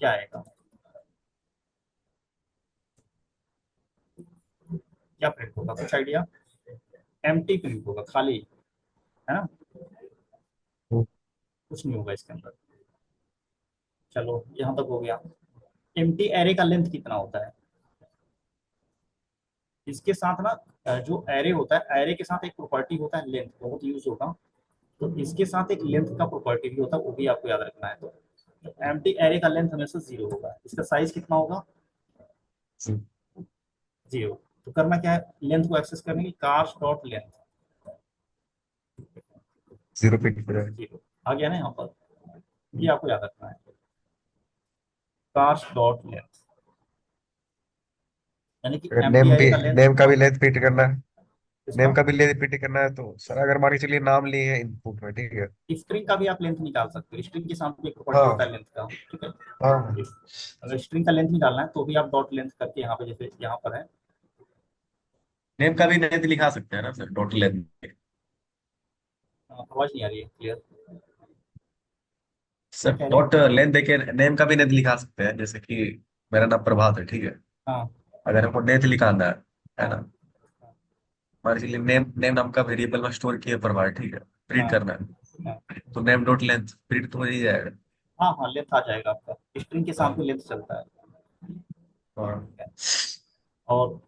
क्या आएगा, क्या प्रिंट होगा, कुछ आइडिया। एम्प्टी प्रिंट होगा, खाली, है ना, कुछ नहीं होगा इसके अंदर। चलो यहाँ तक हो गया। एम्प्टी एरे का लेंथ कितना होता है, इसके साथ ना जो एरे होता है, एरे के साथ एक प्रॉपर्टी होता है लेंथ, बहुत यूज होगा। तो इसके साथ एक लेंथ का प्रॉपर्टी भी होता है, वो भी आपको याद रखना है। तो एम्प्टी एरे का लेंथ हमेशा 0 होगा, इसका साइज कितना होगा, 0। तो करना क्या है, लेंथ को एक्सेस करने की, कार्स डॉट लेंथ, जीरो पे टिक रहा है 0 आ गया ना यहाँ पर। ये आपको याद रखना है, कार्स डॉट लेंथ, यानी कि अगर एम्प्टी एरे का लेंथ। नेम का भी लेंथ फिट करना है नेम इसका का भी लेंथ फिट करना है तो सर अगर मान के चलिए नाम लिए हैं इनपुट में ठीक है स्ट्रिंग का भी आप लेंथ निकाल सकते हो, स्ट्रिंग के साथ भी एक प्रॉपर्टी होता हाँ है लेंथ का। ठीक है, हाँ अगर स्ट्रिंग का लेंथ निकालना है तो भी आप डॉट लेंथ करके यहाँ पे, जैसे यहाँ पर है। नेम का भी लेंथ लिखा सकते हैं ना सर टोटल लेंथ आवाज नहीं आ रही है क्लियर, क्या सर कह रहे डॉट हैं। लेंथ देखे नेम का भी लेंथ लिखा सकते हैं जैसे कि मेरा नाम प्रभात है ठीक है हाँ अगर हमको लेंथ लिखाना है हाँ ना मान लीजिए नेम नेम नाम का वेरिएबल में स्टोर किया प्रभात ठीक है प्रिंट हाँ करना हाँ है तो नेम डॉट लेंथ प्रिंट तो हो ही जाएगा हाँ हाँ, लेंथ आ जाएगा आपका, स्ट्रिंग के साथ हाँ भी लेंथ चलता है। हाँ ठीक है। और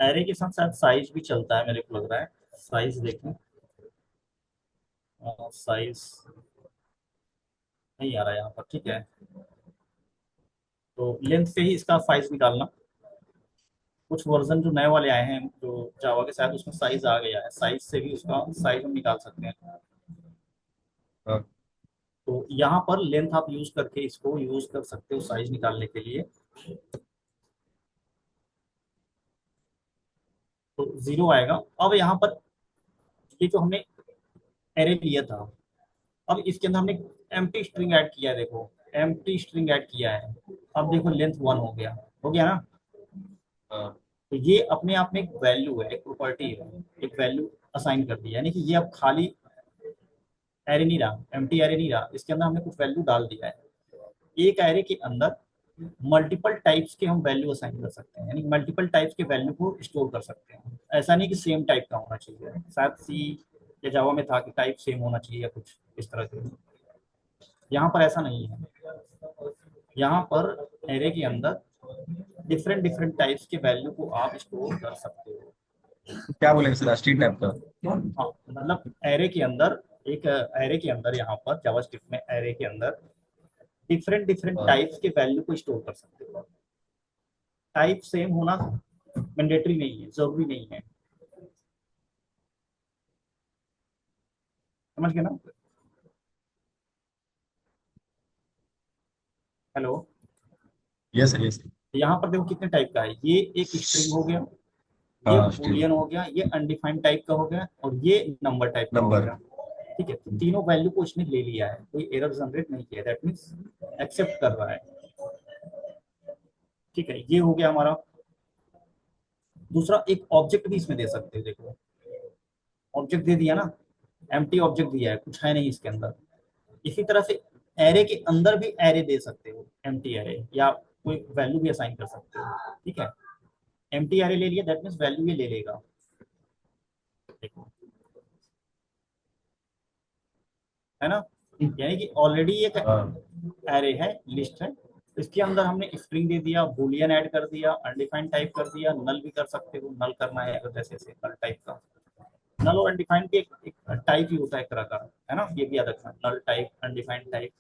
एरे के साथ साथ साइज भी चलता है, मेरे को लग रहा है। साइज देखें, साइज नहीं आ रहा है यहाँ पर। ठीक है, तो लेंथ से ही इसका साइज निकालना। कुछ वर्जन जो नए वाले आए हैं जो जावा के साथ, उसमें साइज आ गया है, साइज से भी उसका साइज हम निकाल सकते हैं। हाँ तो यहाँ पर लेंथ आप यूज करके इसको यूज कर सकते हो साइज निकालने के लिए। तो 0 आएगा। अब यहाँ पर ये जो हमने एरे लिया था, अब इसके अंदर हमने एम्प्टी स्ट्रिंग ऐड किया है, देखो एम्प्टी स्ट्रिंग ऐड किया है। अब देखो लेंथ 1 हो गया, हो गया ना। हाँ तो ये अपने आप में एक वैल्यू है, एक प्रॉपर्टी है, एक वैल्यू असाइन कर दी, यानी कि ये अब खाली एरे नहीं रहा, एम्प्टी एरे नहीं रहा, इसके अंदर हमने कुछ वैल्यू डाल दिया है। एक एरे के अंदर मल्टीपल टाइप्स के हम वैल्यू असाइन कर सकते हैं, यानी मल्टीपल टाइप्स के वैल्यू को स्टोर कर सकते हैं। ऐसा नहीं कि सेम टाइप का होना चाहिए, शायद सी या जावा में था कि टाइप सेम होना चाहिए या कुछ इस तरह के। यहाँ पर ऐसा नहीं है, यहाँ पर एरे के अंदर डिफरेंट डिफरेंट टाइप्स के वैल्यू को आप स्टोर कर सकते हो। क्या बोलेंगे सर, स्ट्रीट टाइप का? हाँ, मतलब एरे के अंदर, एक एरे के अंदर यहाँ पर जावास्क्रिप्ट में एरे के अंदर डिफरेंट डिफरेंट हाँ। टाइप्स के वैल्यू को स्टोर कर सकते हो। टाइप सेम होना मैंडेटरी नहीं है, जरूरी नहीं है, समझ गए ना? हेलो। Yes sir, yes. यहाँ पर देखो कितने टाइप का है, ये एक स्ट्रिंग हो गया, ये हाँ, स्ट्रीट। बूलियन हो गया, ये अनडिफाइंड टाइप का हो गया, और ये नंबर टाइप का हो नंबर। गया। ठीक है, तो तीनों वैल्यू को इसने ले लिया है, कोई एरर जनरेट नहीं किया, दैट मीन्स एक्सेप्ट कर रहा है। ठीक है, ये हो गया हमारा। दूसरा, एक ऑब्जेक्ट भी इसमें दे सकते हो, देखो ऑब्जेक्ट दे दिया ना, एम्प्टी ऑब्जेक्ट दिया है, कुछ है नहीं इसके अंदर। इसी तरह से एरे के अंदर भी एरे दे सकते हो, एम्प्टी एरे, या कोई वैल्यू भी असाइन कर सकते हो। ठीक है, एम्प्टी एरे ले लिया, दैट मीन्स वैल्यू ये ले लेगा। देखो, है ना, यानी कि ऑलरेडी एक हाँ। एरे है, लिस्ट है, इसके अंदर हमने स्ट्रिंग दे दिया, बूलियन ऐड कर दिया, अनडिफाइंड टाइप कर दिया, नल भी कर सकते हो, नल करना है अगर जैसे जैसे नल टाइप का। नल और अनडिफाइंड के एक टाइप ही होता है एक तरह का, है ना, ये भी याद रखना, नल टाइप, अनडिफाइंड टाइप,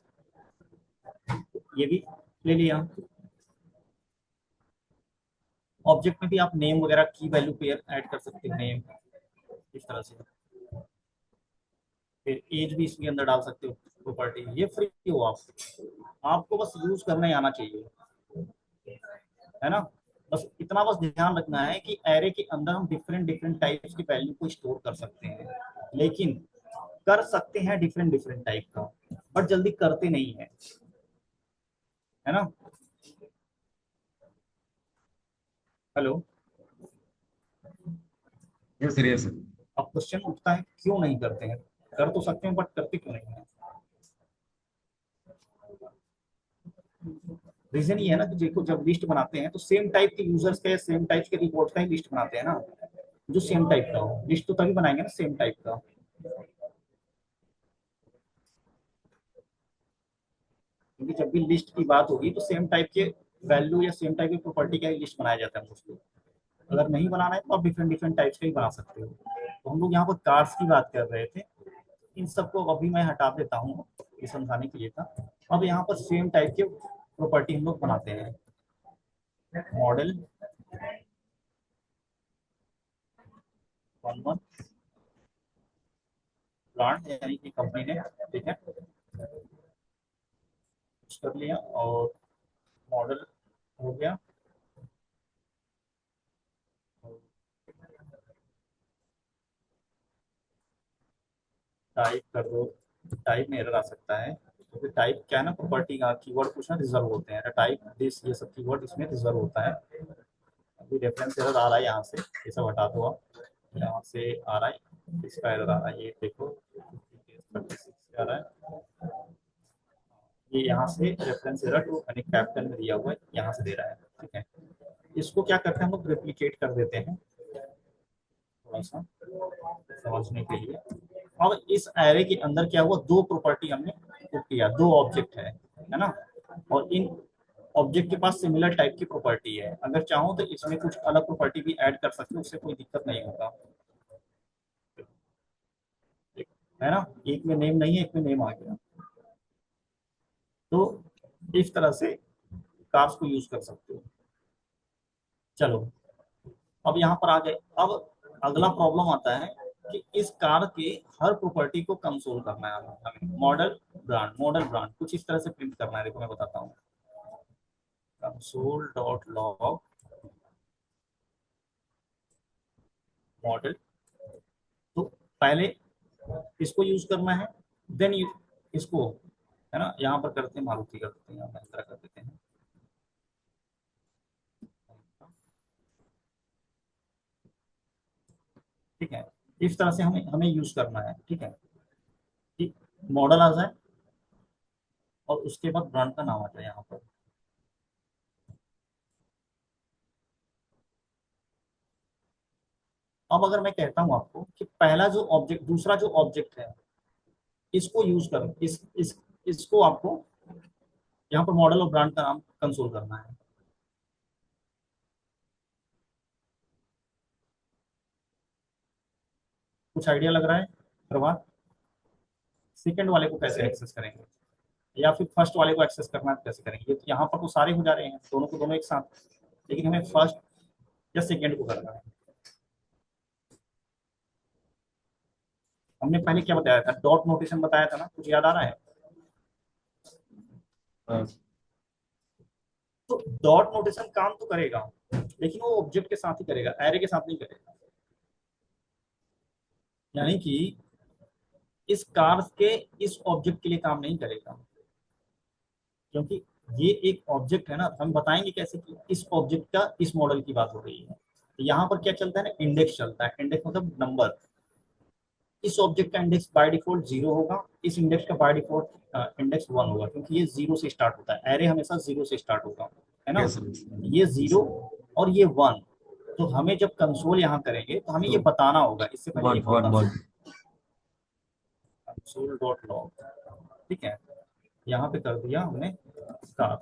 ये भी ले लिया। ऑब्जेक्ट में भी आप नेम वगैरह की वैल्यू पेयर ऐड कर सकते हो, नेम इस तरह से। फिर एज भी इसके अंदर डाल सकते हो, प्रॉपर्टी, ये फ्री हो आप, आपको बस यूज करना ही आना चाहिए, है ना। बस इतना बस ध्यान रखना है कि एरे के अंदर हम डिफरेंट डिफरेंट टाइप्स की वैल्यू को स्टोर कर सकते हैं, लेकिन कर सकते हैं डिफरेंट डिफरेंट टाइप का, बट जल्दी करते नहीं है, है ना। हेलो। Yes sir, yes. अब क्वेश्चन उठता है क्यों नहीं करते हैं, कर तो सकते हैं बट करते क्यों नहीं है? रीजन ये है ना कि देखो, जब लिस्ट बनाते हैं तो सेम टाइप के यूजर्स के, सेम टाइप के रिपोर्ट का ही लिस्ट बनाते हैं ना, जो सेम टाइप का हो, लिस्ट तो तभी बनाएंगे ना सेम टाइप का, क्योंकि जब भी लिस्ट की बात होगी तो सेम टाइप के वैल्यू या सेम टाइप की प्रॉपर्टी का ही लिस्ट बनाया जाता है मोस्टली। अगर नहीं बनाना है तो आप डिफरेंट डिफरेंट टाइप्स का ही बना सकते हो। तो हम लोग यहाँ पर कार्ड्स की बात कर रहे थे, इन सबको अभी मैं हटा देता हूँ, ये समझाने के लिए था। अब यहाँ पर सेम टाइप के प्रॉपर्टी हम लोग बनाते हैं, मॉडल वन वन ब्रांड, यानी कि कंपनी ने, ठीक है, कुछ कर लिया, और मॉडल हो गया, टाइप कर दो, टाइप में एरर आ सकता है, क्योंकि टाइप क्या है ना, प्रॉपर्टी का कीवर्ड कुछ ना रिजर्व होते हैं, टाइप दिस ये सब कीवर्ड इसमें रिजर्व होता है। अभी रेफरेंस एरर आ रहा है यहाँ से, ये सब हटा दो आप, यहाँ से आ रहा है, इसका एरर आ रहा है, ये देखो 36 आ रहा है, ये यहाँ से रेफरेंस एरर टू यानी कैपिटल में दिया हुआ है, यहाँ से दे रहा है। ठीक है, इसको क्या करते हैं हम लोग, रेप्लिकेट कर देते हैं थोड़ा सा समझने के लिए। अब इस एरे के अंदर क्या हुआ, दो प्रॉपर्टी हमने पुट किया, दो ऑब्जेक्ट है ना, और इन ऑब्जेक्ट के पास सिमिलर टाइप की प्रॉपर्टी है, अगर चाहो तो इसमें कुछ अलग प्रॉपर्टी भी ऐड कर सकते हो, उससे कोई दिक्कत नहीं होगा, है ना। एक में नेम नहीं है, एक में नेम आ गया, तो इस तरह से कार्स को यूज कर सकते हो। चलो, अब यहाँ पर आ गए। अब अगला प्रॉब्लम आता है कि इस कार के हर प्रॉपर्टी को कंसोल करना है हमें, मॉडल ब्रांड, मॉडल ब्रांड कुछ इस तरह से प्रिंट करना है, देखो मैं बताता हूँ, कंसोल डॉट लॉग मॉडल। तो पहले इसको यूज करना है, देन इसको, है ना, यहाँ पर करते हैं मारुति कर देते हैं, यहाँ महिंद्रा कर देते हैं, ठीक है, इस तरह से हमें हमें यूज करना है। ठीक है, कि मॉडल आ जाए और उसके बाद ब्रांड का नाम आ जाए यहाँ पर। अब अगर मैं कहता हूँ आपको कि पहला जो ऑब्जेक्ट, दूसरा जो ऑब्जेक्ट है, इसको यूज करो, इसको आपको यहाँ पर मॉडल और ब्रांड का नाम कंसोल करना है। कुछ आइडिया लग रहा है प्रभात? सेकंड वाले को कैसे एक्सेस करेंगे, या फिर फर्स्ट वाले को एक्सेस करना है तो कैसे करेंगे? ये तो यहाँ पर तो सारे हो जा रहे हैं, दोनों को दोनों एक साथ, लेकिन हमें फर्स्ट या सेकंड को करना है। हमने पहले क्या बताया था, डॉट नोटेशन बताया था ना, कुछ याद आ रहा है? हाँ, तो डॉट नोटेशन काम तो करेगा, लेकिन वो ऑब्जेक्ट के साथ ही करेगा, एरे के साथ नहीं करेगा। यानी कि इस कार के इस ऑब्जेक्ट के लिए काम नहीं करेगा, क्योंकि ये एक ऑब्जेक्ट है ना। हम बताएंगे कैसे कि इस ऑब्जेक्ट का इस मॉडल की बात हो रही है। तो यहाँ पर क्या चलता है ना, इंडेक्स चलता है। इंडेक्स मतलब नंबर। इस ऑब्जेक्ट का इंडेक्स बाय डिफॉल्ट 0 होगा, इस इंडेक्स का बाय डिफॉल्ट इंडेक्स 1 होगा, क्योंकि ये 0 से स्टार्ट होता है। एरे हमेशा 0 से स्टार्ट होगा, है ना। यस ये 0 और ये 1। तो हमें जब कंसोल यहाँ करेंगे तो हमें ये बताना होगा। इससे पहले वन एक वन होता वन। Console dot log. ठीक है, यहाँ पे कर दिया हमने स्टार।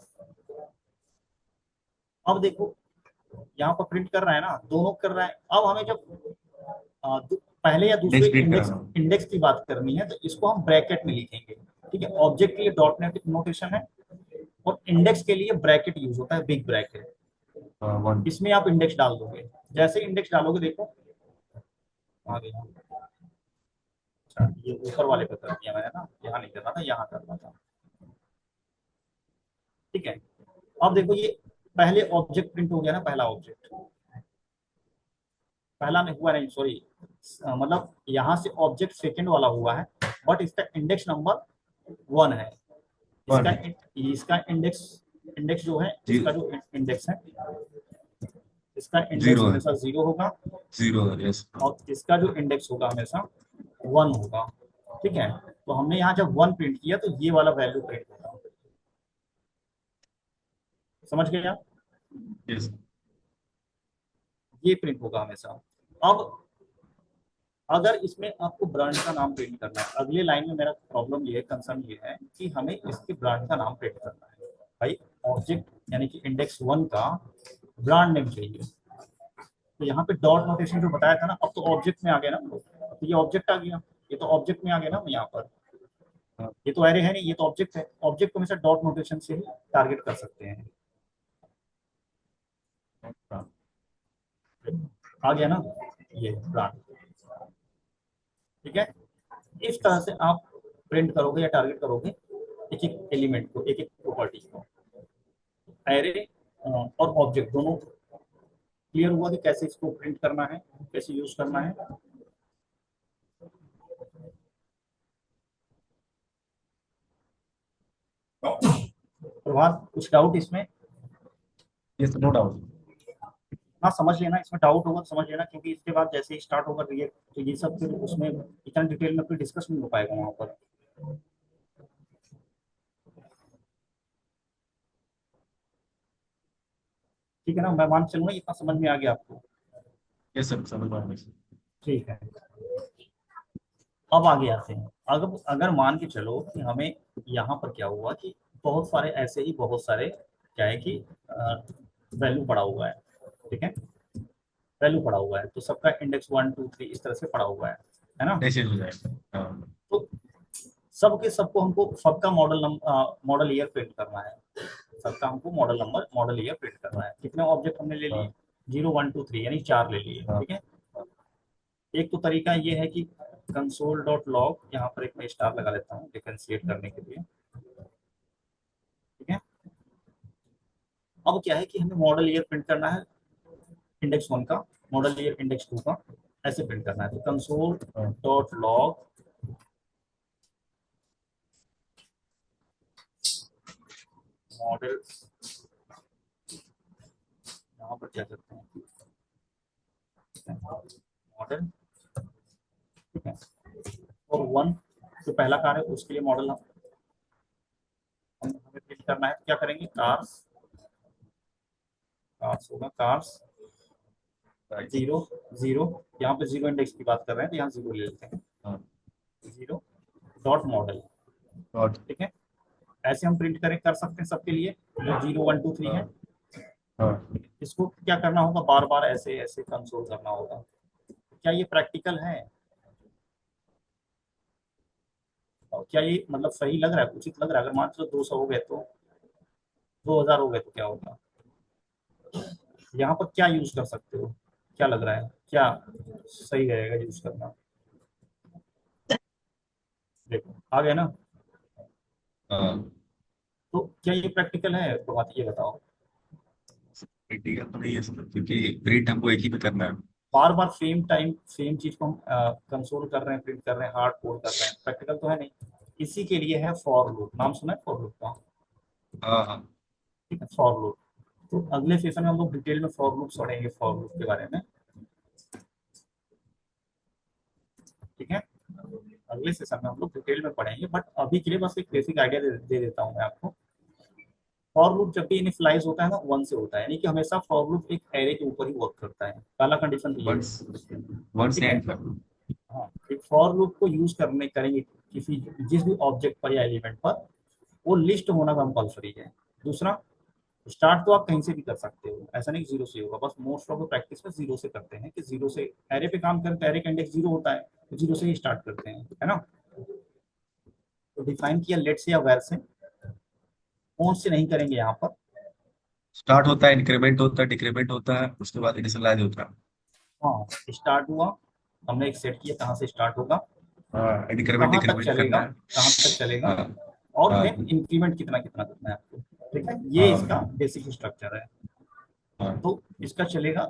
अब देखो, यहाँ पर प्रिंट कर रहा है ना, दोनों कर रहा है। अब हमें जब पहले या दूसरे नेक्स्ट प्रिंट इंडेक्स कराना। इंडेक्स की बात करनी है, तो इसको हम ब्रैकेट में लिखेंगे। ठीक है, ऑब्जेक्ट के लिए डॉट नेट नोटेशन है, और इंडेक्स के लिए ब्रैकेट यूज होता है, बिग ब्रैकेट। वन। इसमें आप इंडेक्स डाल दोगे। जैसे इंडेक्स डालोगे, देखो आ गया। अच्छा, ये ऊपर वाले पे कर दिया मैंने ना, यहाँ नहीं करना था, यहाँ करना था। ठीक है, अब देखो ये पहले ऑब्जेक्ट प्रिंट हो गया ना, पहला ऑब्जेक्ट। पहला नहीं हुआ, नहीं सॉरी, मतलब यहाँ से ऑब्जेक्ट सेकंड वाला हुआ है, बट इसका इंडेक्स नंबर 1 है। इसका वन। इसका इंडेक्स इंडेक्स जो है, जीरो। इसका जो इंडेक्स है, इसका इंडेक्स जीरो है। हमेशा 0 होगा, जीरो है, यस। और इसका जो इंडेक्स होगा हमेशा 1 होगा। ठीक है, तो हमने यहाँ जब 1 प्रिंट किया तो ये वाला वैल्यू प्रिंट होगा। समझ गया? यस। ये प्रिंट होगा हमेशा। अब अगर इसमें आपको ब्रांड का नाम प्रिंट करना है, अगले लाइन में मेरा प्रॉब्लम ये है, कंसर्न ये है कि हमें इसके ब्रांड का नाम प्रिंट करना है। भाई, ऑब्जेक्ट यानी कि इंडेक्स 1 का ब्रांड नेम चाहिए। तो यहाँ पे डॉट नोटेशन जो बताया था ना, अब तो ऑब्जेक्ट में आ गया ना, तो ये ऑब्जेक्ट आ गया, ये तो ऑब्जेक्ट में आ गया ना यहाँ पर। ये तो एरे है नहीं, ये तो ऑब्जेक्ट है। ऑब्जेक्ट को हमेशा डॉट नोटेशन से ही टारगेट कर सकते हैं। आ गया ना, ये ब्रांड। ठीक है, इस तरह से आप प्रिंट करोगे या टारगेट करोगे एक एक एलिमेंट को, एक एक प्रॉपर्टी को। एरे और ऑब्जेक्ट दोनों क्लियर हुआ कि कैसे इसको प्रिंट करना है, कैसे यूज करना है। प्रभात, कुछ डाउट इसमें? Yes, no doubt. हाँ, समझ लेना, इसमें डाउट होगा तो समझ लेना, क्योंकि इसके बाद जैसे ही स्टार्ट होगा रिएक्ट, तो ये सब फिर उसमें इतना डिटेल में फिर डिस्कस नहीं हो पाएगा वहां पर। ठीक है ना, मैं मान चलूंगा इतना समझ में आ गया आपको? यस सर, समझ पा रहा हूँ। ठीक है, अब आगे आते हैं। अगर अगर मान के चलो कि हमें यहाँ पर क्या हुआ कि बहुत सारे ऐसे ही, बहुत सारे क्या है कि वैल्यू पड़ा हुआ है। ठीक है, वैल्यू पड़ा हुआ है, तो सबका इंडेक्स 1 2 3 इस तरह से पड़ा हुआ है ना। ऐसे हो जाएगा, हाँ। तो सबके सबको हमको सबका मॉडल मॉडल ईयर प्रिंट करना है। सबका हमको model number, model year print करना है। कितने ऑब्जेक्ट हमने ले लिए? हाँ। 0 1 2 3, यानी 4 ले लिए। हाँ। ठीक है, एक तो तरीका ये है कि कंसोल डॉट लॉग, यहाँ पर एक मैं स्टार लगा लेता हूँ डिफरेंशिएट करने के लिए। ठीक है, अब क्या है कि हमें मॉडल ईयर प्रिंट करना है, इंडेक्स 1 का, मॉडल ईयर इंडेक्स 2 का, ऐसे प्रिंट करना है। तो कंसोल हाँ। डॉट लॉग मॉडल, यहाँ पर क्या करते हैं, मॉडल ठीक है। और वन जो पहला कार है उसके लिए मॉडल हमें प्रिंट करना है, तो क्या करेंगे, कार्स, कार्स होगा, कार्स जीरो जीरो, यहाँ पे जीरो इंडेक्स की बात कर रहे हैं तो यहाँ जीरो ले लेते हैं, हाँ, जीरो डॉट मॉडल। और ठीक है, ऐसे हम प्रिंट करें कर सकते हैं सबके लिए, जो 0 1 2 3 है। हाँ हाँ इसको क्या करना होगा, बार बार ऐसे ऐसे कंसोल करना होगा। क्या ये प्रैक्टिकल है, और क्या ये मतलब सही लग रहा है, उचित लग रहा है? अगर मान लो 200 हो गए तो, 2000 हो गए तो क्या होगा? यहाँ पर क्या यूज कर सकते हो, क्या लग रहा है, क्या सही रहेगा यूज करना? देखो आ गया ना। हाँ। तो क्या ये प्रैक्टिकल है, तो बात ये बताओ। इंडिया तो नहीं है इसमें, क्योंकि प्रिंट हमको एक ही पे करना है। बार बार सेम टाइम सेम चीज को हम कंसोल कर रहे हैं, प्रिंट कर रहे हैं, हार्ड कोड कर रहे हैं, प्रैक्टिकल तो है नहीं। इसी के लिए है फॉर लूप, नाम सुना है फॉर लूप का? हाँ हाँ। ठीक है, फॉर लूप। तो अगले सेशन में हम लोग डिटेल में फॉर लूप पढ़ेंगे, फॉर लूप के बारे में। ठीक है, अगले सेशन में हम लोग डिटेल में पढ़ेंगे, बट अभी के लिए बस एक बेसिक आइडिया दे देता हूँ मैं आपको। फॉर लूप जब भी इनिशियलाइज होता है ना, वन से होता है, यानी कि हमेशा फॉर लूप एक एरे के ऊपर ही वर्क करता है, पहला कंडीशन तो ये है। वंस वंस ठीक है, एंड कर। हाँ, एक फॉर लूप को यूज करने करेंगे किसी जिस भी ऑब्जेक्ट पर या एलिमेंट पर, वो लिस्ट होना कंपलसरी है। दूसरा, स्टार्ट तो आप कहीं से भी कर सकते हो, ऐसा नहीं जीरो से होगा, बस मोस्ट ऑफ द प्रैक्टिस में जीरो से करते हैं, कि जीरो से एरे पे काम करते हैं, एरे का इंडेक्स जीरो होता है, तो जीरो से ही स्टार्ट करते हैं, है ना। तो डिफाइन किया लेट से या वेर से, कौन से नहीं करेंगे यहाँ पर। स्टार्ट होता है, इंक्रीमेंट होता है, डिक्रीमेंट होता है, उसके बाद इनिशियलाइज होता है। हाँ, स्टार्ट हुआ, हमने एक सेट किया कहाँ से स्टार्ट होगा, हाँ, इंक्रीमेंट कहाँ तक डिक्रीमेंट चलेगा, करना है। कहाँ तक चलेगा, हाँ और हाँ देन इंक्रीमेंट कितना कितना करना है आपको। ठीक है, ये इसका हाँ बेसिक स्ट्रक्चर है। हाँ। तो इसका चलेगा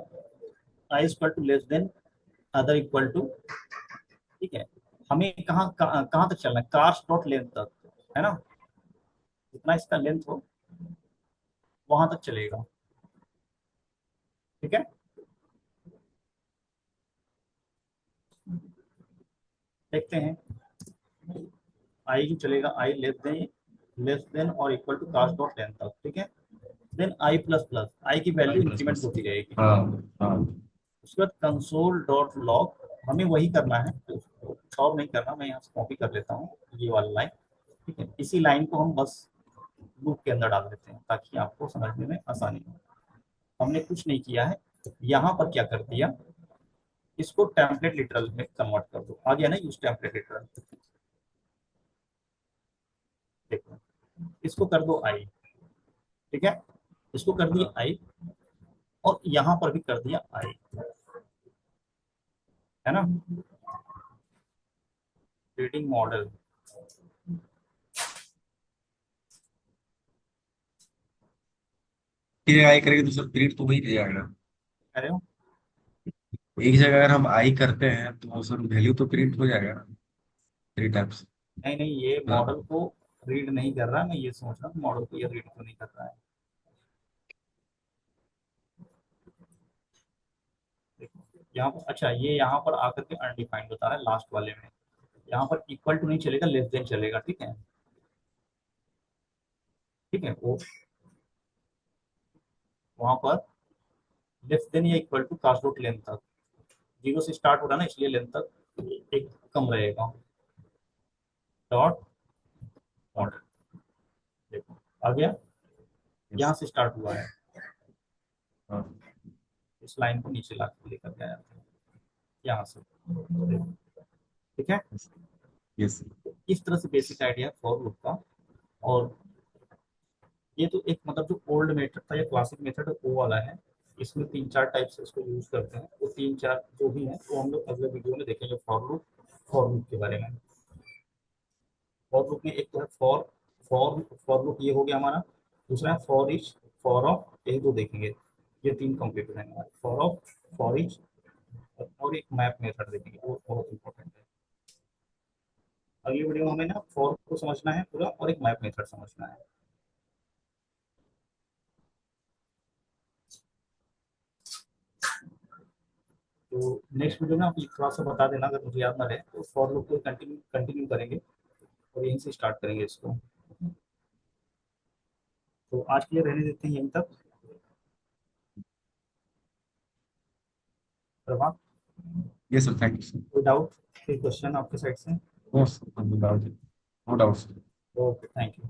I equal to less than other equal to. ठीक है, हमें कहाँ तक चलना है, कार्स डॉट लेंथ तक, है ना, जितना इसका लेंथ हो वहां तक चलेगा। ठीक है, देखते हैं। आई जो चलेगा, आई लेस देन और equal to cars dot length तक। ठीक है, then I plus plus, I की I value plus increment plus. होती रहेगी। हाँ हाँ उसके बाद कंसोल डॉट लॉग, हमें वही करना है, कुछ और नहीं करना, मैं यहाँ से कॉपी कर लेता हूँ ये वाला लाइन। ठीक है, इसी लाइन को हम बस लूप के अंदर डाल देते हैं ताकि आपको समझने में आसानी हो। हमने कुछ नहीं किया है, यहाँ पर क्या कर दिया, इसको टेम्पलेट लिटरल में कन्वर्ट कर दो, आ गया ना यूज टेम्पलेट लिटरल। देखो, इसको कर दो आई। ठीक है, इसको कर दिया हाँ। आई, और यहाँ पर भी कर दिया आई, है ना। रीडिंग मॉडल, फिर आई करेंगे तो सर प्रिंट तो वही दे जाएगा। कह रहे हो? एक जगह अगर हम आई करते हैं तो सर वैल्यू तो प्रिंट हो जाएगा ना, थ्री टाइम्स। नहीं नहीं, ये मॉडल को रीड नहीं कर रहा, मैं ये सोच रहा हूँ मॉडल को ये रीड क्यों नहीं कर रहा है। देखो, यहाँ पर अच्छा, ये यहाँ पर आकर के अनडिफाइंड बता रहा है लास्ट वाले में, यहाँ पर इक्वल टू नहीं चलेगा, लेस देन चलेगा। ठीक है, ठीक है, वो वहां पर लेस देन या equal to cast dot length तक, जीरो से स्टार्ट हो रहा है ना, इसलिए लेंथ तक एक कम रहेगा, डॉट मॉडल। देखो आ गया, यहाँ यस। से स्टार्ट हुआ है, हाँ इस लाइन को नीचे ला के लेकर के आया था यहाँ से। ठीक है, यस। इस तरह से बेसिक आइडिया फॉर लूप का। और ये तो एक मतलब जो ओल्ड मेथड था या क्लासिक मेथड वो वाला है, इसमें तीन चार टाइप से इसको यूज करते हैं, वो तीन चार जो भी है वो हम लोग अगले वीडियो में देखेंगे, फॉर लूप के बारे में। फॉर लूप में एक तो है फॉर, फॉर लूप ये हो गया हमारा, दूसरा है फॉर इच, फॉर ऑफ, यही दो देखेंगे, ये तीन कंप्लीट हो जाएंगे हमारे, फॉर ऑफ, फॉर इच, और एक मैप मेथड देखेंगे, वो बहुत इंपॉर्टेंट है। अगली वीडियो में हमें ना फॉर को समझना है पूरा, और एक मैप मेथड समझना है। तो नेक्स्ट वीडियो में आप थोड़ा सा बता देना, अगर मुझे याद ना रहे तो फॉर लूप को कंटिन्यू कंटिन्यू करेंगे और यहीं से स्टार्ट करेंगे इसको। तो आज के लिए रहने देते हैं यहीं तक। प्रभात, ये सर, थैंक यू सर। कोई डाउट, कोई क्वेश्चन आपके साइड से? No doubt, no doubt. Okay, thank you.